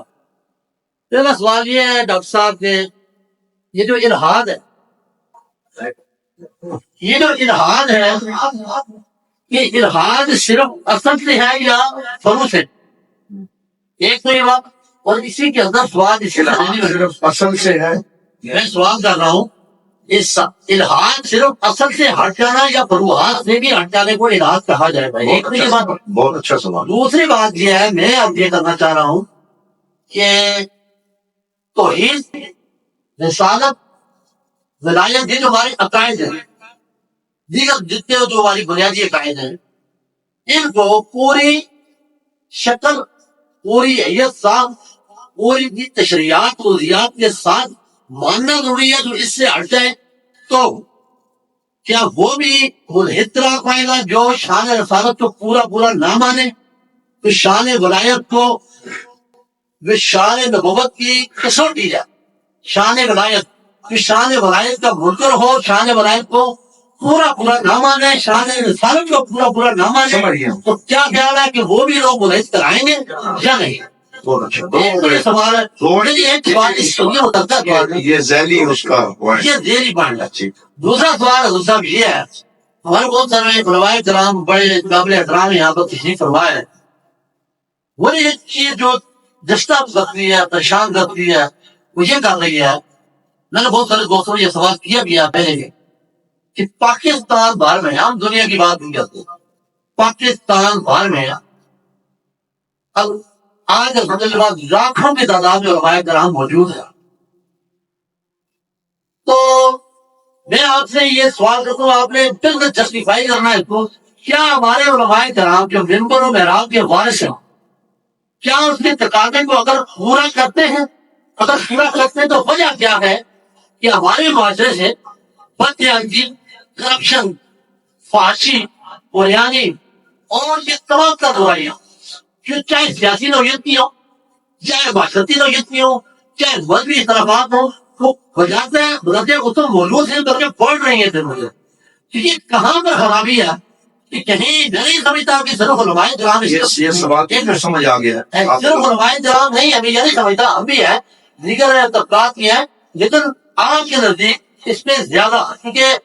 پہلا سوال یہ ہے ڈاکٹر صاحب کہ یہ جو الحاد ہے، یہ الحاد صرف اصل سے ہے یا فرو سے؟ ایک تو یہ بات. اور اسی کے اندر سوال اس صرف اصل سے ہے. میں سوال کر رہا ہوں، اس الحاد صرف اصل سے ہٹ جانا یا فروحات سے بھی ہٹ جانے کو الحاد کہا جائے گا؟ ایک تو یہ بات. بہت اچھا سوال. دوسری بات یہ ہے، میں اب یہ کرنا چاہ رہا ہوں کہ توحید، رسالت، ولایت، یہ جو ہمارے عقائد ہیں، دیگر جتنے جو ہماری بنیادی عقائد ہیں، ان کو پوری شکل، پوری حیثیت ساتھ، پوری تشریعات توضیحات کے ساتھ ماننا ضروری ہے. جو اس سے ہٹ جائے تو کیا وہ بھی ملحد قرار پائے گا؟ جو شان رسالت کو پورا نہ مانے، تو شان ولایت کو، وہ شان نبوت کی کسوٹی ہے. شان ولایت، کہ شان ولایت کا منکر ہو، شان ولایت کو پورا نہ مانے، شان رسالت کو پورا نہ مانے، تو کیا خیال ہے کہ وہ بھی لوگ ملحد کرائیں گے یا نہیں؟ بہت اچھا. یہ سوال ہے. ایک سوال اس کو یہ متعدد سوال ہے. یہ ذیلی اس کا یہ ذیلی پوائنٹ ہے. دوسرا سوال حضور صاحب یہ ہے، ہمارے بہت سارے علماء کرام بڑے قابل احترام یہاں پر تشریف فرمائے ہیں، وہ ایک چیز جو ڈسٹرب کرتی ہے، پریشان کرتی ہے، وہ یہ کر رہی ہے. میں نے بہت سارے دوستوں نے یہ سوال کیا بھی ہے پہلے بھی، کہ پاکستان بھر میں، ہم دنیا کی بات نہیں کرتے، پاکستان بھر میں اب آج الحمدللہ لاکھوں کی تعداد میں علماء کرام موجود ہیں. تو میں آپ سے یہ سوال کرتا ہوں، آپ نے بالکل جسٹیفائی کرنا ہے اس کو، کیا ہمارے علماء کرام جو منبر و محراب کے وارث ہیں، کیا اس کے تقاضے کو اگر پورا کرتے ہیں؟ اگر پورا کرتے ہیں تو وجہ کیا ہے کہ ہمارے معاشرے سے بدتعاشی، کرپشن، فحاشی، اوریانی اور یہ تمام تر برائیاں، جو چاہے سیاسی نوعیت کی ہو، چاہے معاشرتی نوعیت کی ہو، چاہے مذہبی اختلافات ہو، وہ وجہ اس کو مولود سے کر کے پڑھ رہی ہیں. پھر مجھے یہ کہاں پر خرابی ہے کہ کہیں نہیں سمجھتا کہ صرف علماء کرام، یہ سوال کیسے سمجھ آ گیا ہے؟ صرف علماء کرام نہیں، ابھی یہ نہیں سمجھتا، ہم بھی ہے، دیگر طبقات کی ہیں، لیکن آپ کے نزدیک اس میں زیادہ، کیونکہ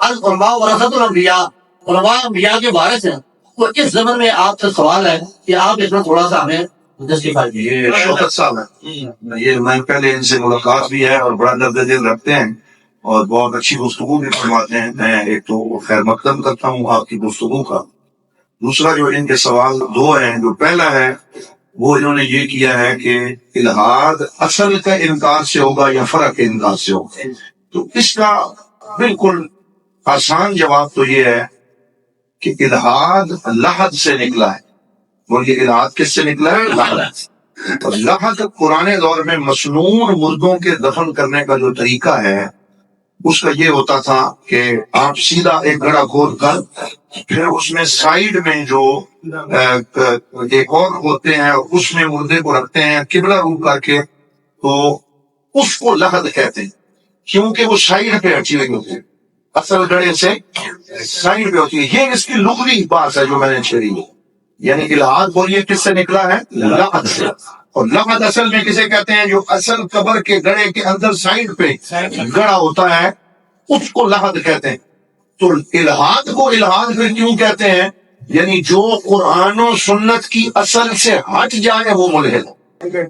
علماء ورثۃ الانبیاء، علماء انبیاء کے وارث ہیں. تو اس زمن میں آپ سے سوال ہے کہ آپ اس میں تھوڑا سا ہمیں جسٹیفائی کیجیے. یہ شوکت صاحب ہے، یہ میں پہلے ان سے ملاقات بھی ہے اور بڑا درد دل رکھتے ہیں اور بہت اچھی گفتگو بھی فرماتے ہیں. میں ایک تو خیر مقدم کرتا ہوں آپ کی گفتگو کا. دوسرا جو ان کے سوال 2 ہیں، جو پہلا ہے وہ انہوں نے یہ کیا ہے کہ الحاد اصل کا انکار سے ہوگا یا فرق کے انکار سے ہوگا. تو اس کا بالکل آسان جواب تو یہ ہے کہ الحاد لحد سے نکلا ہے. بولیے الحاد کس سے نکلا ہے؟ لحد. اور لحد پرانے دور میں مسنون مردوں کے دفن کرنے کا جو طریقہ ہے، اس کا یہ ہوتا تھا کہ آپ سیدھا ایک گڑھا کھود کر پھر اس میں سائیڈ میں جو ایک اور ہوتے ہیں، اس میں مردے کو رکھتے ہیں قبلہ رو کر کے، تو اس کو لحد کہتے ہیں کیونکہ وہ سائیڈ پہ رکھی ہوئی ہوتی ہے، اصل گڑھے سے سائیڈ پہ ہوتی ہے. یہ اس کی لغوی بات ہے جو میں نے چھیڑی ہے. یعنی الحاد بولیے کس سے نکلا ہے؟ لحد سے. اور لحد اصل میں کسے کہتے ہیں؟ جو اصل قبر کے گڑھے کے اندر سائیڈ پہ گڑھا ہوتا ہے، اس کو لحد کہتے ہیں. تو الحاد کو الحاد پھر کیوں کہتے ہیں؟ یعنی جو قرآن و سنت کی اصل سے ہٹ جائے وہ ملحد ہے.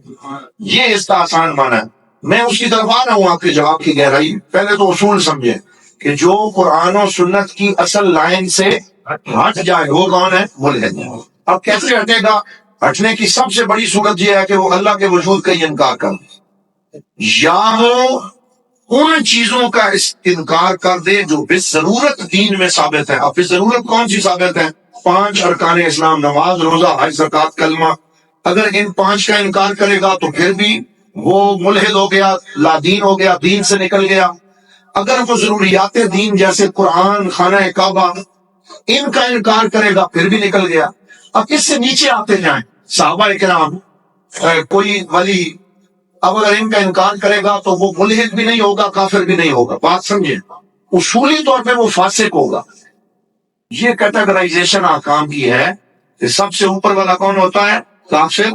یہ اس کا آسان معنی ہے. میں اس کی طرف آ رہا ہوں آپ کے جواب کی گہرائی. پہلے تو اصول سمجھے کہ جو قرآن و سنت کی اصل لائن سے ہٹ جائے وہ کون ہے؟ ملحد. اب کیسے ہٹے گا؟ ہٹنے کی سب سے بڑی صورت یہ ہے کہ وہ اللہ کے وجود کا انکار کر دے، یا وہ ان چیزوں کا انکار کر دے جو بضرورت دین میں ثابت ہے. اب بضرورت کون سی ثابت ہے؟ 5 ارکان اسلام، نماز، روزہ، حج، زکوٰۃ، کلمہ. اگر ان 5 کا انکار کرے گا تو پھر بھی وہ ملحد ہو گیا، لا دین ہو گیا، دین سے نکل گیا. اگر وہ ضروریات دین جیسے قرآن، خانہ کعبہ، ان کا انکار کرے گا پھر بھی نکل گیا. اب اس سے نیچے آتے جائیں، صحابہ کرام کوئی ولی اب اگر ان کا انکار کرے گا تو وہ ملحد بھی نہیں ہوگا، کافر بھی نہیں ہوگا. بات سمجھے، اصولی طور پہ وہ فاسق ہوگا. یہ کیٹاگرائزیشن احکام کی ہے کہ سب سے اوپر والا کون ہوتا ہے؟ کافر.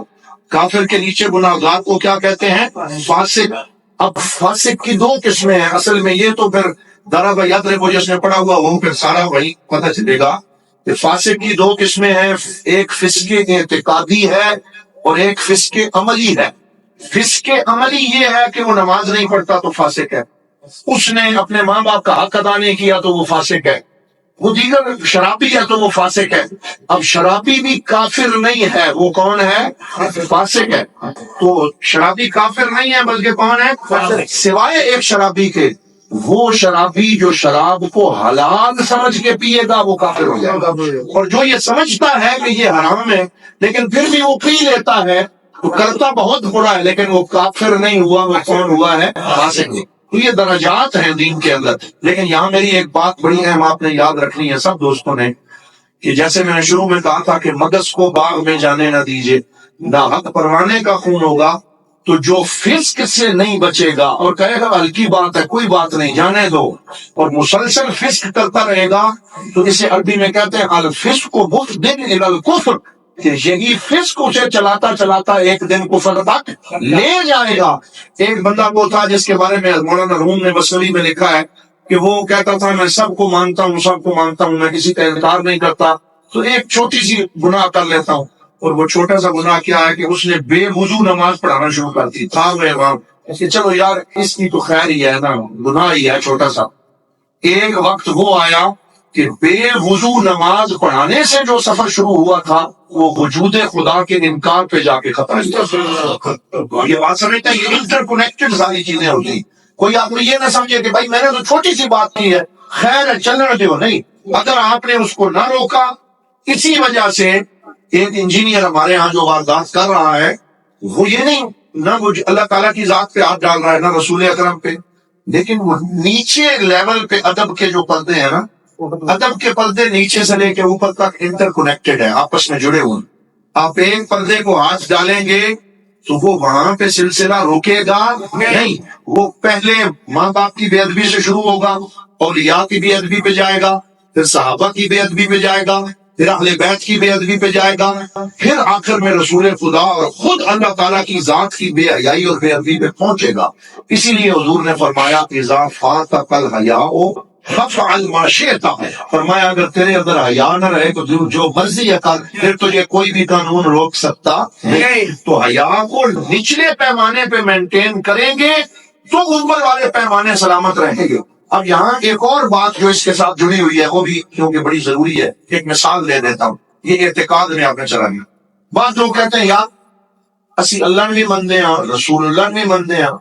کافر کے نیچے گناہگار کو کیا کہتے ہیں؟ فاسق. اب فاسق کی دو قسمیں ہیں اصل میں. یہ تو پھر درب یدرب وہ جس نے پڑھا ہوا وہ پھر سارا وہی پتہ چلے گا کہ فاسق کی دو قسمیں ہیں. ایک فسق اعتقادی ہے اور ایک فسق عملی ہے. فسق عملی یہ ہے کہ وہ نماز نہیں پڑھتا تو فاسق ہے، اس نے اپنے ماں باپ کا حق ادا نہیں کیا تو وہ فاسق ہے. وہ دیگر شرابی ہے تو وہ فاسق ہے. اب شرابی بھی کافر نہیں ہے، وہ کون ہے؟ فاسق ہے. تو شرابی کافر نہیں ہے بلکہ کون ہے؟ سوائے ایک شرابی کے، وہ شرابی جو شراب کو حلال سمجھ کے پیے گا وہ کافر ہو جائے گا. اور جو یہ سمجھتا ہے کہ یہ حرام ہے لیکن پھر بھی وہ پی لیتا ہے تو کرتا بہت برا ہے لیکن وہ کافر نہیں ہوا، وہ کون ہوا ہے؟ فاسق. تو یہ درجات ہیں دین کے اندر. لیکن یہاں میری ایک بات بڑی اہم آپ نے یاد رکھنی ہے سب دوستوں نے، کہ جیسے میں نے شروع میں کہا تھا کہ مگس کو باغ میں جانے نہ دیجیے، ناحق پروانے کا خون ہوگا. تو جو فسق سے نہیں بچے گا اور کہے گا ہلکی بات ہے کوئی بات نہیں جانے دو، اور مسلسل فسق کرتا رہے گا، تو اسے عربی میں کہتے ہیں الفسق مفضٍ الی الکفر، کہ یہی فسق اسے چلاتا چلاتا ایک دن کفر تک لے جائے گا. ایک بندہ وہ تھا جس کے بارے میں مولانا روم نے بصری میں لکھا ہے کہ وہ کہتا تھا میں سب کو مانتا ہوں، سب کو مانتا ہوں، میں کسی کا انکار نہیں کرتا، تو ایک چھوٹی سی گناہ کر لیتا ہوں. اور وہ چھوٹا سا گناہ کیا ہے کہ اس نے بے وضو نماز پڑھانا شروع کر دی. تھا وہ وہاں کہ چلو یار اس کی تو خیر ہی ہے نا، گناہ ہی ہے چھوٹا سا. ایک وقت وہ آیا کہ بے وضو نماز پڑھانے سے جو سفر شروع ہوا تھا وہ وجود خدا کے انکار پہ جا کے ختم. یہ بات سمجھتے ہیں، یہ انٹر کنیکٹڈ ساری چیزیں ہوتی. کوئی آپ نے یہ نہ سمجھے کہ بھائی میں نے تو چھوٹی سی بات کی ہے خیر ہے چلنے دو. نہیں، اگر آپ نے اس کو نہ روکا، اسی وجہ سے ایک انجینئر ہمارے ہاں جو واردات کر رہا ہے وہ یہ نہیں، نہ وہ اللہ تعالیٰ کی ذات پہ ہاتھ ڈال رہا ہے نہ رسول اکرم پہ، لیکن وہ نیچے لیول پہ ادب کے جو پردے ہیں نا، ادب کے پردے نیچے سے لے کے اوپر تک انٹر کنیکٹڈ ہے، آپس میں جڑے ہوئے. آپ ایک پردے کو ہاتھ ڈالیں گے تو وہ وہاں پہ سلسلہ رکے گا نہیں. وہ پہلے ماں باپ کی بے ادبی سے شروع ہوگا، اولیاء کی بے ادبی پہ جائے گا، پھر صحابہ کی بے ادبی پہ جائے گا، پھر اہل بیت کی بے ادبی پہ جائے گا، پھر آخر میں رسول خدا اور خود اللہ تعالیٰ کی ذات کی بے حیائی اور بے ادبی پہ پہنچے گا. اسی لیے حضور نے فرمایا اذا فاتک الحیاء فافعل ما شئت، فرمایا اگر تیرے اندر حیا نہ رہے تو جو مرضی ہے کر، پھر تجھے کوئی بھی قانون روک سکتا نہیں. تو حیا کو نچلے پیمانے پہ مینٹین کریں گے تو اوپر والے پیمانے سلامت رہیں گے. اب یہاں ایک اور بات جو اس کے ساتھ جڑی ہوئی ہے وہ بھی کیونکہ بڑی ضروری ہے، ایک مثال دے دیتا ہوں. یہ اعتقاد میں آپ نے چلا گیا. بعض لوگ کہتے ہیں یار اسی اللہ بھی مندے ہیں، رسول اللہ بھی مندے ہیں،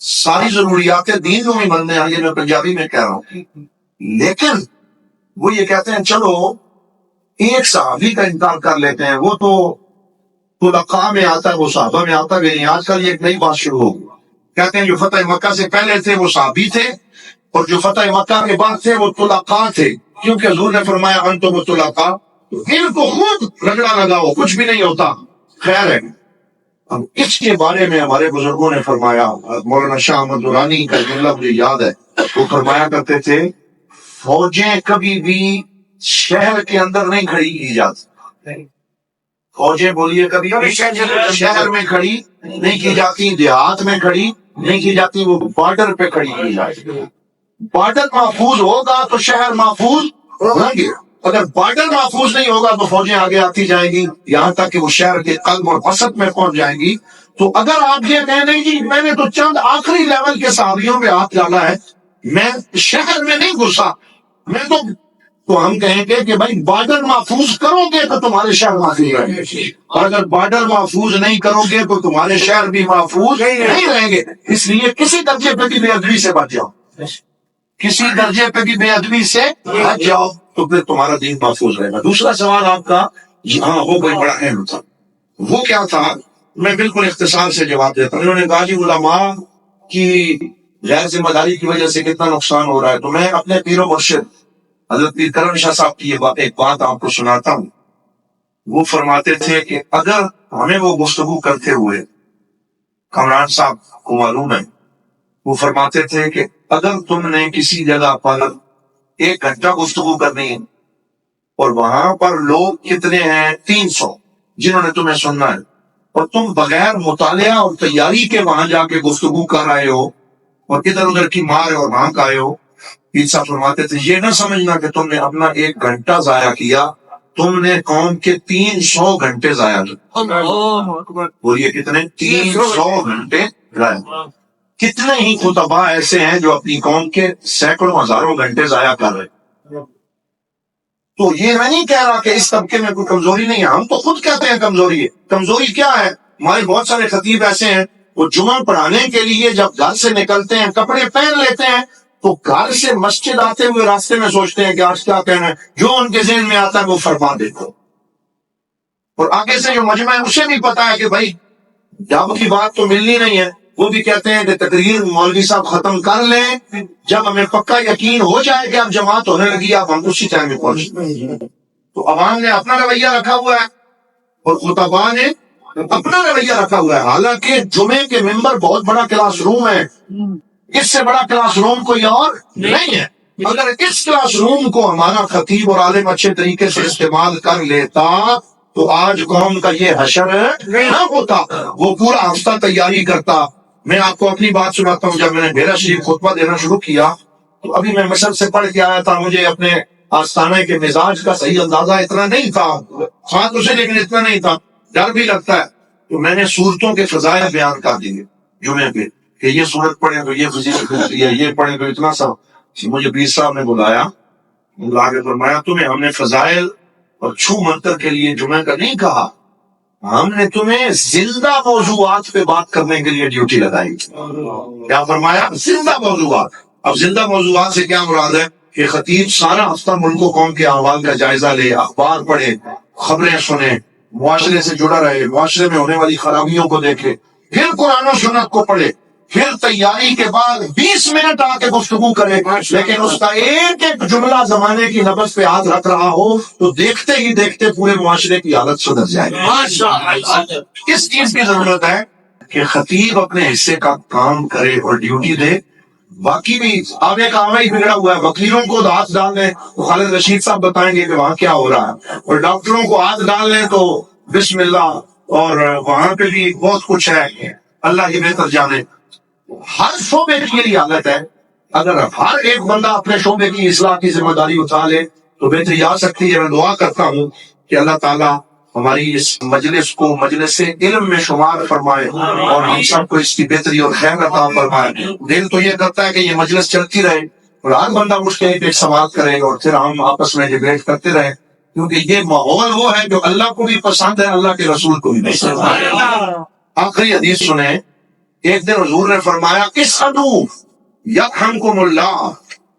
ساری ضروریات دین کو بھی مندے ہیں. یہ میں پنجابی میں کہہ رہا ہوں. لیکن وہ یہ کہتے ہیں چلو ایک صحابی کا انکار کر لیتے ہیں، وہ تو طلقاء میں آتا ہے، وہ صحابہ میں آتا ہے. آج کل یہ ایک نئی بات شروع ہو گئی. کہتے ہیں جو فتح مکہ سے پہلے تھے وہ صحابی تھے اور جو فتح مکہ کے بعد تھے وہ طلقاء تھے، کیونکہ حضور نے فرمایا انتم طلقاء، ان کو خود رگڑا لگاؤ کچھ بھی نہیں ہوتا. خیر ہے. اب اس کے بارے میں ہمارے بزرگوں نے فرمایا، مولانا شاہ احمد درانی کا جملہ مجھے یاد ہے، وہ فرمایا کرتے تھے فوجیں کبھی بھی شہر کے اندر نہیں کھڑی کی جاتی. فوجیں بولیے کبھی شہر میں کھڑی نہیں کی جاتی، دیہات میں کھڑی نہیں کی جاتی، وہ بارڈر پہ کھڑی کی جاتی. بارڈر محفوظ ہوگا تو شہر محفوظ ہوں گے، اگر بارڈر محفوظ نہیں ہوگا تو فوجیں آگے آتی جائیں گی یہاں تک کہ وہ شہر کے قلب اور وسط میں پہنچ جائیں گی. تو اگر آپ یہ کہیں نہیں جی میں نے تو چند آخری لیول کے صحابیوں پہ ہاتھ ڈالا ہے، میں شہر میں نہیں گھسا، میں تو ہم کہیں گے کہ بھائی بارڈر محفوظ کرو گے تو تمہارے شہر محفوظ رہیں گے، اور اگر بارڈر محفوظ نہیں کرو گے تو تمہارے شہر بھی محفوظ نہیں رہیں گے. اس لیے کسی درجے پہ بھی بے ادبی سے بچ جاؤ، کسی درجے پہ بھی بے ادبی سے بچ جاؤ تو پھر تمہارا دین محفوظ رہے گا. دوسرا سوال آپ کا ہاں وہ کوئی بڑا اہم تھا. وہ کیا تھا؟ میں بالکل اختصار سے جواب دیتا ہوں. انہوں نے کہا جی علماء کی غیر ذمہ داری کی وجہ سے کتنا نقصان ہو رہا ہے. تو میں اپنے پیر و مرشد حضرت پیر کرم شاہ صاحب کی ایک بات آپ کو سناتا ہوں. وہ فرماتے تھے کہ اگر ہمیں وہ گفتگو کرتے ہوئے کامران صاحب کو معلوم ہے، وہ فرماتے تھے کہ اگر تم نے کسی جگہ پر 1 گھنٹہ گفتگو کرنی ہے اور وہاں پر لوگ کتنے ہیں 300 جنہوں نے تمہیں سننا ہے، اور تم بغیر مطالعہ اور تیاری کے وہاں جا کے گفتگو کر رہے ہو اور ادھر ادھر کی مار اور بھانک آئے ہو، پیر صاحب فرماتے تھے یہ نہ سمجھنا کہ تم نے اپنا 1 گھنٹہ ضائع کیا، تم نے قوم کے 300 گھنٹے ضائع کیے۔ اور یہ کتنے 300 گھنٹے ضائع۔ کتنے ہی خطباء ایسے ہیں جو اپنی قوم کے سینکڑوں ہزاروں گھنٹے ضائع کر رہے۔ تو یہ میں نہیں کہہ رہا کہ اس طبقے میں کوئی کمزوری نہیں ہے، ہم تو خود کہتے ہیں کمزوری ہے۔ کمزوری کیا ہے؟ ہمارے بہت سارے خطیب ایسے ہیں وہ جمعہ پڑھانے کے لیے جب گھر سے نکلتے ہیں کپڑے پہن لیتے ہیں تو گھر سے مسجد آتے ہوئے راستے میں سوچتے ہیں کہ آج کیا کہنا ہے، جو ان کے ذہن میں آتا ہے وہ فرما دیتے، اور آگے سے جو مجمع ہے اسے بھی پتا ہے کہ بھائی جب کی بات تو ملنی نہیں ہے، وہ بھی کہتے ہیں کہ تقریر مولوی صاحب ختم کر لیں، جب ہمیں پکا یقین ہو جائے کہ اب جماعت ہونے لگی اب ہم اسی ٹائم میں پہنچیں۔ تو عوام نے اپنا رویہ رکھا ہوا ہے اور خطباء نے اپنا رویہ رکھا ہوا ہے، حالانکہ جمعے کے ممبر بہت بڑا کلاس روم ہے، اس سے بڑا کلاس روم کوئی اور نہیں ہے۔ اگر اس کلاس روم کو ہمارا خطیب اور عالم اچھے طریقے سے استعمال کر لیتا تو آج قوم کا یہ حشر نہ ہوتا، وہ پورا ہفتہ تیاری کرتا۔ میں آپ کو اپنی بات سناتا ہوں، جب میں نے میرا شریف خطبہ دینا شروع کیا تو ابھی میں مصر سے پڑھ کے آیا تھا، مجھے اپنے آستانہ کے مزاج کا صحیح اندازہ اتنا نہیں تھا، ساتھ اسے لیکن اتنا نہیں تھا، ڈر بھی لگتا ہے، تو میں نے صورتوں کے فضائل بیان کر دیے جمعے پہ کہ یہ صورت پڑھیں تو یہ فضیلت ہوتی ہے، یہ پڑھیں تو اتنا سا۔ مجھے پیر صاحب نے بلایا، بلا کے فرمایا تمہیں ہم نے فضائل اور چھو منتر کے لیے جمعہ کا نہیں کہا، ہم نے تمہیں زندہ موضوعات پہ بات کرنے کے لیے ڈیوٹی لگائی۔ کیا فرمایا؟ زندہ موضوعات۔ اب زندہ موضوعات سے کیا مراد ہے کہ خطیب سارا ہفتہ ملک و قوم کے احوال کا جائزہ لے، اخبار پڑھے، خبریں سنے، معاشرے سے جڑا رہے، معاشرے میں ہونے والی خرابیوں کو دیکھے، پھر قرآن و سنت کو پڑھے، پھر تیاری کے بعد 20 منٹ آ کے گفتگو کرے، لیکن اس کا ایک ایک جملہ زمانے کی نبض پہ ہاتھ رکھ رہا ہو تو دیکھتے ہی دیکھتے پورے معاشرے کی حالت سدھر جائے۔ اس چیز کی ضرورت ہے کہ خطیب اپنے حصے کا کام کرے اور ڈیوٹی دے، باقی بھی آگے کا آگے ہی بگڑا ہوا ہے۔ وکیلوں کو ہاتھ ڈال لیں تو خالد رشید صاحب بتائیں گے کہ وہاں کیا ہو رہا ہے، اور ڈاکٹروں کو ہاتھ ڈال لیں تو بسم اللہ، اور وہاں پہ بھی بہت کچھ ہے، اللہ ہی بہتر جانے۔ ہر شعبے کی یہی حالت ہے، اگر ہر ایک بندہ اپنے شعبے کی اصلاح کی ذمہ داری اٹھا لے تو بہتری آ سکتی ہے۔ میں دعا کرتا ہوں کہ اللہ تعالیٰ ہماری اس مجلس کو مجلس علم میں شمار فرمائے اور ہم سب کو اس کی بہتری اور خیر عطا فرمائے۔ دل تو یہ کرتا ہے کہ یہ مجلس چلتی رہے اور ہر بندہ مجھ کے ایک سوال کرے اور پھر ہم آپس میں ڈیبیٹ کرتے رہے، کیونکہ یہ ماحول وہ ہے جو اللہ کو بھی پسند ہے، اللہ کے رسول کو بھی پسند ہے۔ آخری حدیث سنیں، ایک دن حضور نے فرمایا اسألو یرحمکم اللہ،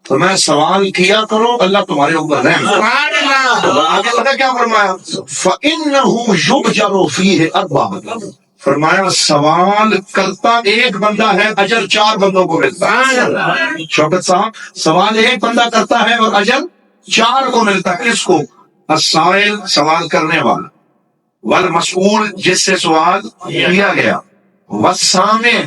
تو میں سوال کیا کرو اللہ تمہارے اوپر رحم کرے۔ آگے پتہ کیا فرمایا؟ فَإِنَّهُ يُؤْجَرُ فِيهِ أَرْبَعَةٌ، فرمایا سوال کرتا ایک بندہ ہے، اجر 4 بندوں کو ملتا ہے۔ شوکت صاحب، سوال ایک بندہ کرتا ہے اور اجر 4 کو ملتا ہے۔ کس کو؟ السائل، سوال کرنے والا، والمسئول، جس سے سوال کیا گیا، والسامع،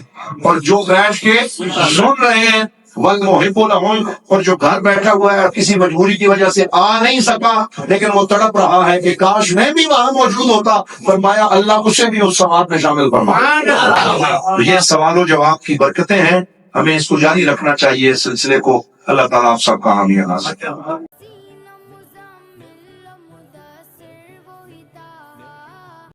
اور جو بیٹھ کے سن رہے ہیں، والمحب لہم، اور جو گھر بیٹھا ہوا ہے کسی مجبوری کی وجہ سے آ نہیں سکا لیکن وہ تڑپ رہا ہے کہ کاش میں بھی وہاں موجود ہوتا، فرمایا اللہ اسے بھی اس ثواب میں شامل فرمایا۔ یہ سوال و جواب کی برکتیں ہیں، ہمیں اس کو جاری رکھنا چاہیے، اس سلسلے کو۔ اللہ تعالیٰ آپ سب کا حامی بنا سکے۔